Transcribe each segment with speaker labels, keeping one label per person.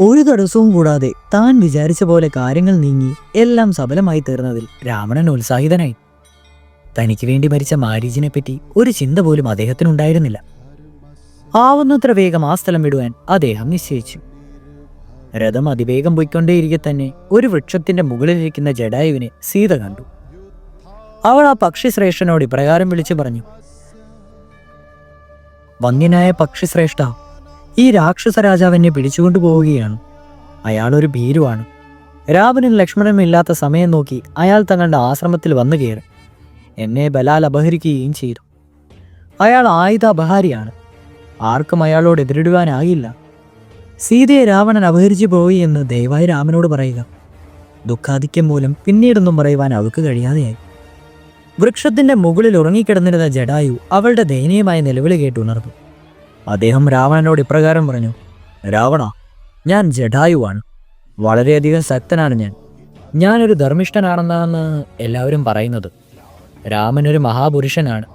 Speaker 1: ഒരു തടസ്സവും കൂടാതെ താൻ വിചാരിച്ച പോലെ കാര്യങ്ങൾ നീങ്ങി എല്ലാം സഫലമായി തീർന്നതിൽ രാവണൻ ഉത്സാഹിതനായി. തനിക്ക് വേണ്ടി മരിച്ച മാരീചിനെ പറ്റി ഒരു ചിന്ത പോലും അദ്ദേഹത്തിനുണ്ടായിരുന്നില്ല. ആവുന്നത്ര വേഗം ആ സ്ഥലം വിടുവാൻ അദ്ദേഹം നിശ്ചയിച്ചു. രഥം അതിവേഗം പോയിക്കൊണ്ടേയിരിക്കെ തന്നെ ഒരു വൃക്ഷത്തിന്റെ മുകളിലിരിക്കുന്ന ജടായുവിനെ സീത കണ്ടു. അവൾ ആ പക്ഷിശ്രേഷ്ഠനോട് ഇപ്രകാരം വിളിച്ചു പറഞ്ഞു: വന്യനായ പക്ഷിശ്രേഷ്ഠ, ഈ രാക്ഷസ രാജാവ് എന്നെ പിടിച്ചുകൊണ്ടു പോവുകയാണ്. അയാളൊരു ഭീരുവാണ്. രാവണനും ലക്ഷ്മണനും ഇല്ലാത്ത സമയം നോക്കി അയാൾ തങ്ങളുടെ ആശ്രമത്തിൽ വന്നു കയറി എന്നെ ബലാൽ അപഹരിക്കുകയും ചെയ്തു. അയാൾ ആയുധ അപഹാരിയാണ്. ആർക്കും അയാളോട് എതിരിടുവാനാകില്ല. സീതയെ രാവണൻ അപഹരിച്ചു പോയി എന്ന് ദയവായി രാമനോട് പറയുക. ദുഃഖാധിക്യം മൂലം പിന്നീടൊന്നും പറയുവാൻ അവൾക്ക് കഴിയാതെയായി. വൃക്ഷത്തിന്റെ മുകളിൽ ഉറങ്ങിക്കിടന്നിരുന്ന ജടായു അവളുടെ ദയനീയമായ നിലവിളി കേട്ടുണർന്നു. അദ്ദേഹം രാവണനോട് ഇപ്രകാരം പറഞ്ഞു: രാവണ, ഞാൻ ജടായുവാണ്. വളരെയധികം ശക്തനാണ് ഞാനൊരു ധർമ്മിഷ്ഠനാണെന്നാണ് എല്ലാവരും പറയുന്നത്. രാമനൊരു മഹാപുരുഷനാണ്.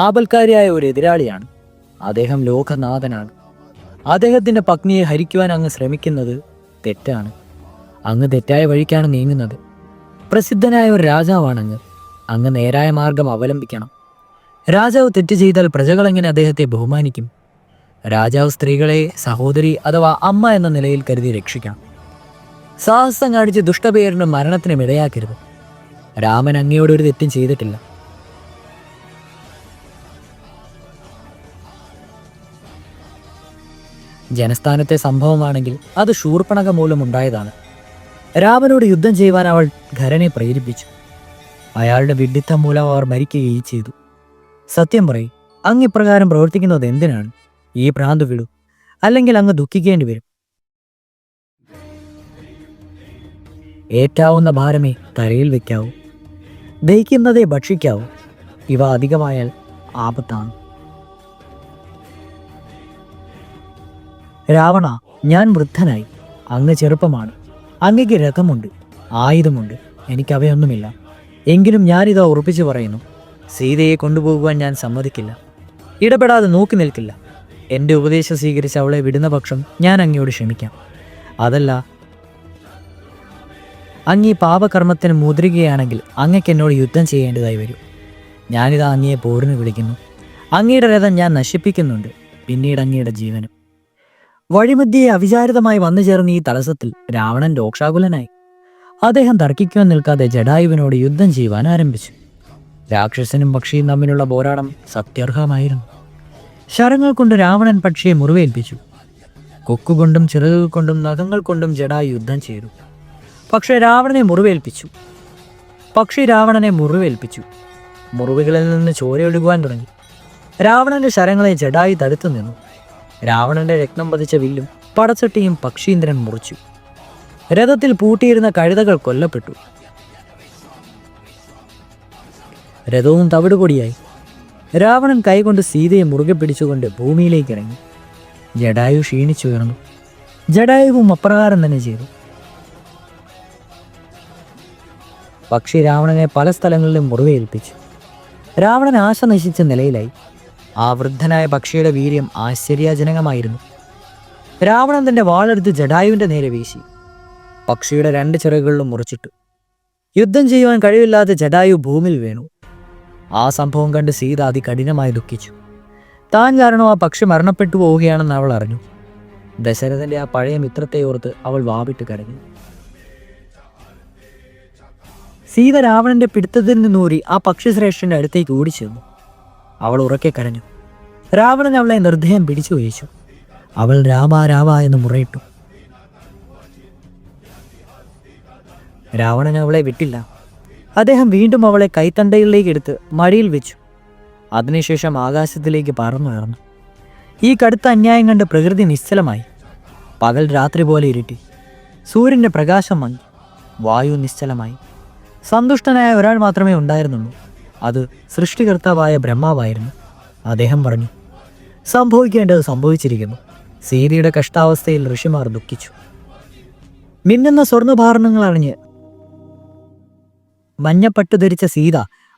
Speaker 1: ആപൽക്കാരിയായ ഒരു എതിരാളിയാണ്. അദ്ദേഹം ലോകനാഥനാണ്. അദ്ദേഹത്തിൻ്റെ പത്നിയെ ഹരിക്കുവാൻ അങ്ങ് ശ്രമിക്കുന്നത് തെറ്റാണ്. അങ്ങ് തെറ്റായ വഴിക്കാണ് നീങ്ങുന്നത്. പ്രസിദ്ധനായ ഒരു രാജാവാണങ്ങ്. അങ്ങ് നേരായ മാർഗം അവലംബിക്കണം. രാജാവ് തെറ്റ് ചെയ്താൽ പ്രജകൾ എങ്ങനെ അദ്ദേഹത്തെ ബഹുമാനിക്കും? രാജാവ് സ്ത്രീകളെ സഹോദരി അഥവാ അമ്മ എന്ന നിലയിൽ കരുതി രക്ഷിക്കണം. സാഹസം കാണിച്ച് ദുഷ്ടപേരിനും മരണത്തിനും ഇടയാക്കരുത്. രാമൻ അങ്ങയോടൊരു തെറ്റും ചെയ്തിട്ടില്ല. ജനസ്ഥാനത്തെ സംഭവമാണെങ്കിൽ അത് ശൂർപ്പണഖ മൂലം ഉണ്ടായതാണ്. രാമനോട് യുദ്ധം ചെയ്യുവാൻ അവൾ ഖരനെ പ്രേരിപ്പിച്ചു. അയാളുടെ വിഡ്ഢിത്തം മൂലം അവർ മരിക്കുകയും ചെയ്തു. സത്യം പറയും, അങ്ങ് ഇപ്രകാരം പ്രവർത്തിക്കുന്നത് എന്തിനാണ്? ഈ ഭ്രാന്ത് വിടൂ, അല്ലെങ്കിൽ അങ്ങ് ദുഃഖിക്കേണ്ടി വരും. ഏറ്റാവുന്ന ഭാരമേ തലയിൽ വെക്കാവൂ, ദഹിക്കുന്നതേ ഭക്ഷിക്കാവൂ. ഇവ അധികമായാൽ ആപത്താണ്. രാവണ, ഞാൻ വൃദ്ധനായി. അങ്ങ് ചെറുപ്പമാണ്. അങ്ങയ്ക്ക് രഥമുണ്ട്, ആയുധമുണ്ട്. എനിക്കവയൊന്നുമില്ല. എങ്കിലും ഞാനിതാ ഉറപ്പിച്ചു പറയുന്നു, സീതയെ കൊണ്ടുപോകുവാൻ ഞാൻ സമ്മതിക്കില്ല. ഇടപെടാതെ നോക്കി നിൽക്കില്ല. എൻ്റെ ഉപദേശം സ്വീകരിച്ച് അവളെ വിടുന്ന പക്ഷം ഞാൻ അങ്ങയോട് ക്ഷമിക്കാം. അതല്ല, അങ്ങ് ഈ പാപകർമ്മത്തിന് മുദ്രികയാണെങ്കിൽ അങ്ങയ്ക്ക് എന്നോട് യുദ്ധം ചെയ്യേണ്ടതായി വരും. ഞാനിതാ അങ്ങയെ പോരിന് വിളിക്കുന്നു. അങ്ങയുടെ രഥം ഞാൻ നശിപ്പിക്കുന്നുണ്ട്, പിന്നീട് അങ്ങയുടെ ജീവനും. വഴിമധ്യേ അവിചാരിതമായി വന്നു ചേർന്ന ഈ തടസ്സത്തിൽ രാവണൻ രോക്ഷാകുലനായി. അദ്ദേഹം തർക്കിക്കുവാൻ നിൽക്കാതെ ജടായുവിനോട് യുദ്ധം ചെയ്യുവാൻ ആരംഭിച്ചു. രാക്ഷസനും പക്ഷിയും തമ്മിലുള്ള പോരാട്ടം സത്യർഹമായിരുന്നു. ശരങ്ങൾ കൊണ്ട് രാവണൻ പക്ഷിയെ മുറിവേൽപ്പിച്ചു. കൊക്കുകൊണ്ടും ചിറകുകൾ കൊണ്ടും നഖങ്ങൾ കൊണ്ടും ജടായു യുദ്ധം ചെയ്തു. പക്ഷേ രാവണനെ മുറിവേൽപ്പിച്ചു. പക്ഷി രാവണനെ മുറിവേൽപ്പിച്ചു. മുറിവുകളിൽ നിന്ന് ചോരയൊഴുകുവാൻ തുടങ്ങി. രാവണന്റെ ശരങ്ങളെ ജടായു തടുത്തു നിന്നു. രാവണന്റെ രക്തം പതിച്ച വില്ലും പടച്ചട്ടിയും പക്ഷീന്ദ്രൻ മുറിച്ചു. രഥത്തിൽ പൂട്ടിയിരുന്ന കഴുതകൾ കൊല്ലപ്പെട്ടു. രഥവും തവിടുപൊടിയായി. രാവണൻ കൈകൊണ്ട് സീതയെ മുറുകെ പിടിച്ചുകൊണ്ട് ഭൂമിയിലേക്ക് ഇറങ്ങി. ജടായു ക്ഷീണിച്ചുയർന്നു. ജടായുവും അപ്രകാരം തന്നെ ചെയ്തു. പക്ഷി രാവണനെ പല സ്ഥലങ്ങളിലും മുറിവേൽപ്പിച്ചു. രാവണൻ ആശ നശിച്ച നിലയിലായി. ആ വൃദ്ധനായ പക്ഷിയുടെ വീര്യം ആശ്ചര്യജനകമായിരുന്നു. രാവണൻ തന്റെ വാളെടുത്ത് ജടായുവിന്റെ നേരെ വീശി. പക്ഷിയുടെ 2 ചിറകുകളിലും മുറിച്ചിട്ടു. യുദ്ധം ചെയ്യുവാൻ കഴിവില്ലാതെ ജടായു ഭൂമിയിൽ വീണു. ആ സംഭവം കണ്ട് സീത അതികഠിനമായി ദുഃഖിച്ചു. താൻ കാരണം ആ പക്ഷി മരണപ്പെട്ടു പോവുകയാണെന്ന് അവൾ അറിഞ്ഞു. ദശരഥന്റെ ആ പഴയ മിത്രത്തെ ഓർത്ത് അവൾ വാവിട്ട് കരഞ്ഞു. സീത രാവണന്റെ പിടുത്തത്തിൽ നിന്നൂരി ആ പക്ഷിശ്രേഷ്ഠന്റെ അടുത്തേക്ക് ഓടിച്ചെന്നു. അവൾ ഉറക്കെ കരഞ്ഞു. രാവണൻ അവളെ നിർദ്ദയം പിടിച്ചു വീശു. അവൾ രാമ രാമ എന്ന് മുറയിട്ടു. രാവണൻ അവളെ വിട്ടില്ല. അദ്ദേഹം വീണ്ടും അവളെ കൈത്തണ്ടയിലേക്ക് എടുത്ത് മടിയിൽ വെച്ചു. അതിനുശേഷം ആകാശത്തിലേക്ക് പറന്നുയർന്നു. ഈ കടുത്ത അന്യായം കണ്ട് പ്രകൃതി നിശ്ചലമായി. പകൽ രാത്രി പോലെ ഇരുട്ടി. സൂര്യന്റെ പ്രകാശം മങ്ങി. വായു നിശ്ചലമായി. സന്തുഷ്ടനായ ഒരാൾ മാത്രമേ ഉണ്ടായിരുന്നുള്ളൂ. അത് സൃഷ്ടികർത്താവായ ബ്രഹ്മാവായിരുന്നു. അദ്ദേഹം പറഞ്ഞു, സംഭവിക്കേണ്ടത് സംഭവിച്ചിരിക്കുന്നു. സീതയുടെ കഷ്ടാവസ്ഥയിൽ ഋഷിമാർ ദുഃഖിച്ചു. മിന്നുന്ന സ്വർണ്ണഭാരണങ്ങൾ അണിഞ്ഞ് മഞ്ഞപ്പട്ട് ധരിച്ച സീത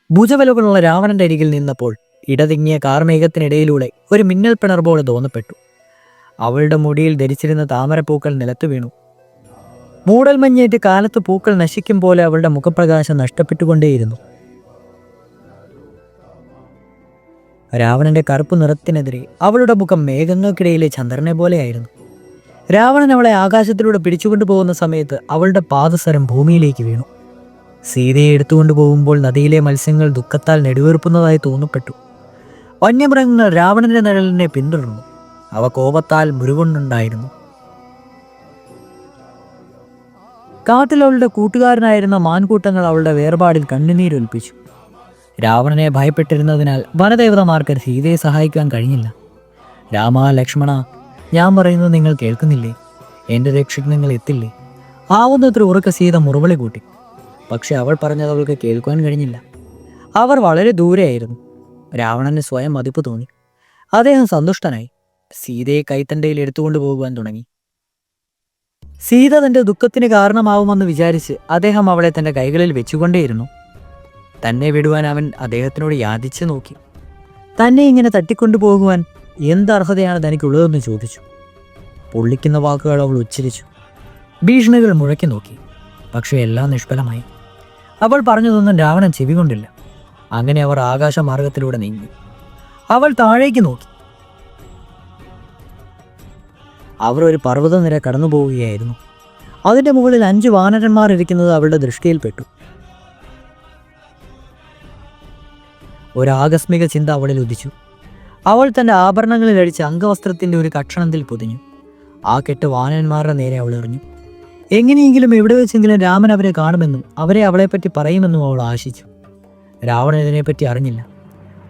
Speaker 1: ഭുജബലമുള്ള രാവണന്റെ അരികിൽ നിന്നപ്പോൾ ഇടതിങ്ങിയ കാർമേഘത്തിനിടയിലൂടെ ഒരു മിന്നൽ പിണർ പോലെ തോന്നപ്പെട്ടു. അവളുടെ മുടിയിൽ ധരിച്ചിരുന്ന താമരപ്പൂക്കൾ നിലത്തു വീണു. മൂടൽ മഞ്ഞേറ്റ് കാലത്ത് പൂക്കൾ നശിക്കും പോലെ അവളുടെ മുഖപ്രകാശം നഷ്ടപ്പെട്ടുകൊണ്ടേയിരുന്നു. രാവണന്റെ കറുപ്പ് നിറത്തിനെതിരെ അവളുടെ മുഖം മേഘങ്ങൾക്കിടയിലെ ചന്ദ്രനെ പോലെയായിരുന്നു. രാവണൻ അവളെ ആകാശത്തിലൂടെ പിടിച്ചുകൊണ്ടു പോകുന്ന സമയത്ത് അവളുടെ പാദസരം ഭൂമിയിലേക്ക് വീണു. സീതയെ എടുത്തുകൊണ്ടു പോകുമ്പോൾ നദിയിലെ മത്സ്യങ്ങൾ ദുഃഖത്താൽ നെടുവീർപ്പുന്നതായി തോന്നപ്പെട്ടു. വന്യമൃഗങ്ങൾ രാവണന്റെ നിഴലിനെ പിന്തുടർന്നു. അവ കോപത്താൽ മുരുകൊണ്ടുണ്ടായിരുന്നു. കാട്ടിൽ അവളുടെ കൂട്ടുകാരനായിരുന്ന മാൻകൂട്ടങ്ങൾ അവളുടെ വേർപാടിൽ കണ്ണുനീരൊലിപ്പിച്ചു. രാവണനെ ഭയപ്പെട്ടിരുന്നതിനാൽ വനദേവതമാർക്ക് സീതയെ സഹായിക്കാൻ കഴിഞ്ഞില്ല. രാമ, ലക്ഷ്മണ, ഞാൻ പറയുന്നത് നിങ്ങൾ കേൾക്കുന്നില്ലേ? എൻ്റെ രക്ഷയ്ക്ക് നിങ്ങൾ എത്തില്ലേ? ആവുന്നത്ര ഉറക്ക സീത മുറവിളി കൂട്ടി. പക്ഷെ അവൾ പറഞ്ഞത് അവൾക്ക് കേൾക്കുവാൻ കഴിഞ്ഞില്ല. അവർ വളരെ ദൂരെയായിരുന്നു. രാവണന് സ്വയം മതിപ്പ് തോന്നി. അദ്ദേഹം സന്തുഷ്ടനായി. സീതയെ കൈത്തണ്ടയിൽ എടുത്തുകൊണ്ടു പോകുവാൻ തുടങ്ങി. സീത തൻ്റെ ദുഃഖത്തിന് കാരണമാവുമെന്ന് വിചാരിച്ച് അദ്ദേഹം അവളെ തൻ്റെ കൈകളിൽ വെച്ചുകൊണ്ടേയിരുന്നു. തന്നെ വിടുവാൻ അവൻ അദ്ദേഹത്തിനോട് യാചിച്ചു നോക്കി. തന്നെ ഇങ്ങനെ തട്ടിക്കൊണ്ടുപോകുവാൻ എന്തർഹതയാണ് തനിക്കുള്ളതെന്ന് ചോദിച്ചു. പൊള്ളിക്കുന്ന വാക്കുകൾ അവൾ ഉച്ചരിച്ചു. ഭീഷണികൾ മുഴക്കി നോക്കി. പക്ഷേ എല്ലാം നിഷ്ഫലമായി. അവൾ പറഞ്ഞതൊന്നും രാവണൻ ചെവികൊണ്ടില്ല. അങ്ങനെ അവർ ആകാശമാർഗത്തിലൂടെ നീങ്ങി. അവൾ താഴേക്ക് നോക്കി. അവർ ഒരു പർവ്വതനിര കടന്നു പോവുകയായിരുന്നു. അതിൻ്റെ മുകളിൽ 5 വാനരന്മാർ ഇരിക്കുന്നത് അവളുടെ ദൃഷ്ടിയിൽപ്പെട്ടു. ഒരാകസ്മിക ചിന്ത അവളിൽ ഉദിച്ചു. അവൾ തൻ്റെ ആഭരണങ്ങളിൽ അടിച്ച് അംഗവസ്ത്രത്തിൻ്റെ ഒരു കഷണത്തിൽ പൊതിഞ്ഞു. ആ കെട്ട് വാനരന്മാരുടെ നേരെ അവൾ എറിഞ്ഞു. എങ്ങനെയെങ്കിലും എവിടെ വെച്ചെങ്കിലും രാമൻ അവരെ കാണുമെന്നും അവരെ അവളെപ്പറ്റി പറയുമെന്നും അവൾ ആശിച്ചു. രാവണൻ ഇതിനെപ്പറ്റി അറിഞ്ഞില്ല.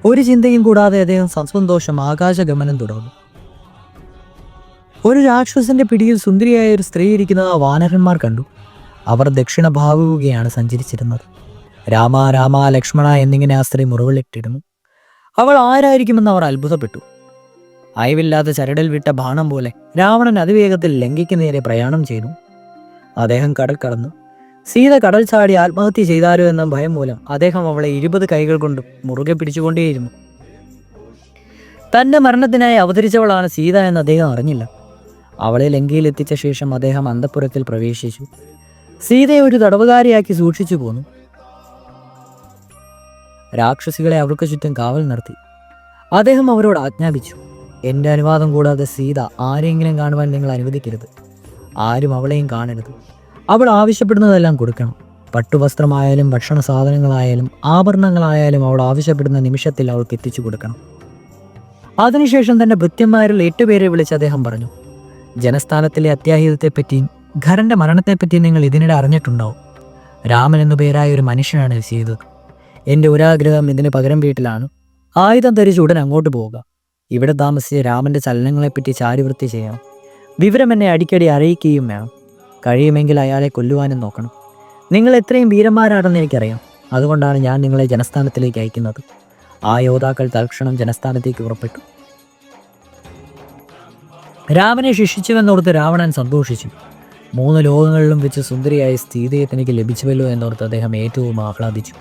Speaker 1: ഒരു ചിന്തയും കൂടാതെ അദ്ദേഹം സസന്തോഷം ആകാശഗമനം തുടർന്നു. ഒരു രാക്ഷസന്റെ പിടിയിൽ സുന്ദരിയായ ഒരു സ്ത്രീ ഇരിക്കുന്നത് ആ വാനരന്മാർ കണ്ടു. അവർ ദക്ഷിണ ഭാവുകയാണ് സഞ്ചരിച്ചിരുന്നത്. രാമ, രാമ, ലക്ഷ്മണ എന്നിങ്ങനെ ആ സ്ത്രീ മുറിവിലിട്ടിരുന്നു. അവൾ ആരായിരിക്കുമെന്ന് അവർ അത്ഭുതപ്പെട്ടു. അയവില്ലാത്ത ചരടിൽ വിട്ട ബാണം പോലെ രാവണൻ അതിവേഗത്തിൽ ലങ്കയ്ക്ക് നേരെ പ്രയാണം ചെയ്തു. അദ്ദേഹം കടൽ കടന്നു. സീത കടൽ ചാടി ആത്മഹത്യ ചെയ്താലോ എന്ന ഭയം മൂലം അദ്ദേഹം അവളെ 20 കൈകൾ കൊണ്ട് മുറുകെ പിടിച്ചുകൊണ്ടേയിരുന്നു. തൻ്റെ മരണത്തിനായി അവതരിച്ചവളാണ് സീത എന്ന് അദ്ദേഹം അറിഞ്ഞില്ല. അവളെ ലങ്കയിൽ എത്തിച്ച ശേഷം അദ്ദേഹം അന്തഃപുരത്തിൽ പ്രവേശിച്ചു. സീതയെ ഒരു തടവുകാരിയാക്കി സൂക്ഷിച്ചു പോന്നു. രാക്ഷസികളെ അവർക്ക് ചുറ്റും കാവൽ നിർത്തി. അദ്ദേഹം അവരോട് ആജ്ഞാപിച്ചു, എൻ്റെ അനുവാദം കൂടാതെ സീത ആരെങ്കിലും കാണുവാൻ നിങ്ങൾ അനുവദിക്കരുത്. ആരും അവളെയും കാണരുത്. അവൾ ആവശ്യപ്പെടുന്നതെല്ലാം കൊടുക്കണം. പട്ടുവസ്ത്രമായാലും ഭക്ഷണ സാധനങ്ങളായാലും ആഭരണങ്ങളായാലും അവൾ ആവശ്യപ്പെടുന്ന നിമിഷത്തിൽ അവൾക്ക് എത്തിച്ചു കൊടുക്കണം. അതിനുശേഷം തൻ്റെ ഭൃത്യന്മാരിൽ 8 പേരെ വിളിച്ച് അദ്ദേഹം പറഞ്ഞു, ജനസ്ഥാനത്തിലെ അത്യാഹിതത്തെപ്പറ്റിയും ഖരൻ്റെ മരണത്തെപ്പറ്റിയും നിങ്ങൾ ഇതിനിടെ അറിഞ്ഞിട്ടുണ്ടാവും. രാമൻ എന്നു പേരായ ഒരു മനുഷ്യനാണ് ഇത് ചെയ്തത്. എൻ്റെ ഒരാഗ്രഹം ഇതിന് പകരം വീട്ടിലാണ്. ആയുധം ധരിച്ച് ഉടൻ അങ്ങോട്ട് പോവുക. ഇവിടെ താമസിച്ച് രാമൻ്റെ ചലനങ്ങളെപ്പറ്റി ചാരിവൃത്തി ചെയ്യണം. വിവരം എന്നെ അടിക്കടി അറിയിക്കുകയും വേണം. കഴിയുമെങ്കിൽ അയാളെ കൊല്ലുവാനും നോക്കണം. നിങ്ങൾ എത്രയും വീരന്മാരാണെന്ന് എനിക്കറിയാം. അതുകൊണ്ടാണ് ഞാൻ നിങ്ങളെ ജനസ്ഥാനത്തിലേക്ക് അയക്കുന്നത്. ആ യോദ്ധാക്കൾ തൽക്ഷണം ജനസ്ഥാനത്തേക്ക് പുറപ്പെട്ടു. രാമനെ ശിക്ഷിച്ചുവെന്നോർത്ത് രാവണൻ സന്തോഷിച്ചു. 3 ലോകങ്ങളിലും വെച്ച് സുന്ദരിയായ സീതയെ തനിക്ക് ലഭിച്ചുവല്ലോ എന്നോർത്ത് അദ്ദേഹം ഏറ്റവും ആഹ്ലാദിച്ചു.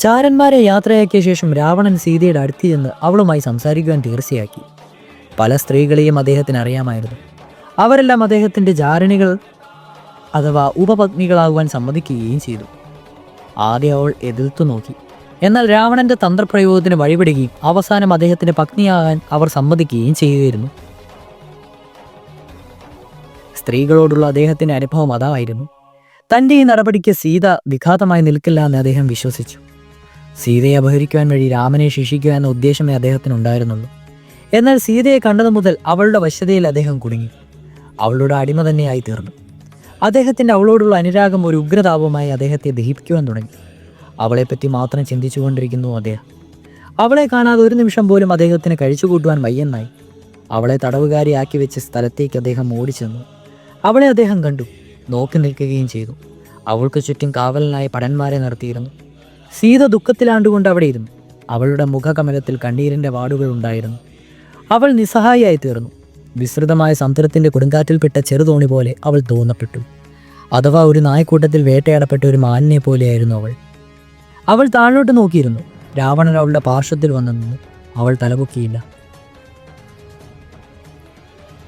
Speaker 1: ചാരന്മാരെ യാത്രയാക്കിയ ശേഷം രാവണൻ സീതയുടെ അടുത്ത് ചെന്ന് അവളുമായി സംസാരിക്കുവാൻ തീർച്ചയാക്കി. പല സ്ത്രീകളെയും അദ്ദേഹത്തിന് അറിയാമായിരുന്നു. അവരെല്ലാം അദ്ദേഹത്തിൻ്റെ ജാരണികൾ അഥവാ ഉപപത്നികളാകുവാൻ സമ്മതിക്കുകയും ചെയ്തു. ആദ്യം അവൾ എതിർത്തു നോക്കി. എന്നാൽ രാവണന്റെ തന്ത്രപ്രയോഗത്തിന് വഴിവിടുകയും അവസാനം അദ്ദേഹത്തിൻ്റെ പത്നിയാകാൻ അവർ സമ്മതിക്കുകയും ചെയ്യുകയായിരുന്നു. സ്ത്രീകളോടുള്ള അദ്ദേഹത്തിൻ്റെ അനുഭവം അതായിരുന്നു. തൻ്റെ ഈ നടപടിക്ക് സീത വിഘാതമായി നിൽക്കില്ല എന്ന് അദ്ദേഹം വിശ്വസിച്ചു. സീതയെ അപഹരിക്കുവാൻ വഴി രാമനെ ശിക്ഷിക്കുക എന്ന ഉദ്ദേശമേ അദ്ദേഹത്തിനുണ്ടായിരുന്നുള്ളൂ. എന്നാൽ സീതയെ കണ്ടതു മുതൽ അവളുടെ വശ്യതയിൽ അദ്ദേഹം കുടുങ്ങി. അവളുടെ അടിമ തന്നെയായി തീർന്നു. അദ്ദേഹത്തിൻ്റെ അവളോടുള്ള അനുരാഗം ഒരു ഉഗ്രതാപമായി അദ്ദേഹത്തെ ദഹിപ്പിക്കുവാൻ തുടങ്ങി. അവളെപ്പറ്റി മാത്രം ചിന്തിച്ചുകൊണ്ടിരിക്കുന്നു അദ്ദേഹം. അവളെ കാണാതെ ഒരു നിമിഷം പോലും അദ്ദേഹത്തിന് കഴിച്ചുകൂട്ടുവാൻ വയ്യെന്നായി. അവളെ തടവുകാരിയാക്കി വെച്ച് സ്ഥലത്തേക്ക് അദ്ദേഹം ഓടിച്ചെന്നു. അവളെ അദ്ദേഹം കണ്ടു, നോക്കി നിൽക്കുകയും ചെയ്തു. അവൾക്ക് ചുറ്റും കാവലിനായി ഭടന്മാരെ നിർത്തിയിരുന്നു. സീത ദുഃഖത്തിലാണ്ടുകൊണ്ട് അവിടെ ഇരുന്നു. അവളുടെ മുഖകമലത്തിൽ കണ്ണീരിൻ്റെ വാടുകൾ ഉണ്ടായിരുന്നു. അവൾ നിസ്സഹായിയായി തീർന്നു. വിസ്തൃതമായ സമുദ്രത്തിൻ്റെ കൊടുങ്കാറ്റിൽപ്പെട്ട ചെറുതോണി പോലെ അവൾ തോന്നപ്പെട്ടു. അഥവാ ഒരു നായ്ക്കൂട്ടത്തിൽ വേട്ടയാടപ്പെട്ട ഒരു മാനിനെ പോലെയായിരുന്നു അവൾ. അവൾ താഴോട്ട് നോക്കിയിരുന്നു. രാവണൻ അവളുടെ പാർശ്വത്തിൽ വന്നു നിന്നു. അവൾ തലപൊക്കിയില്ല.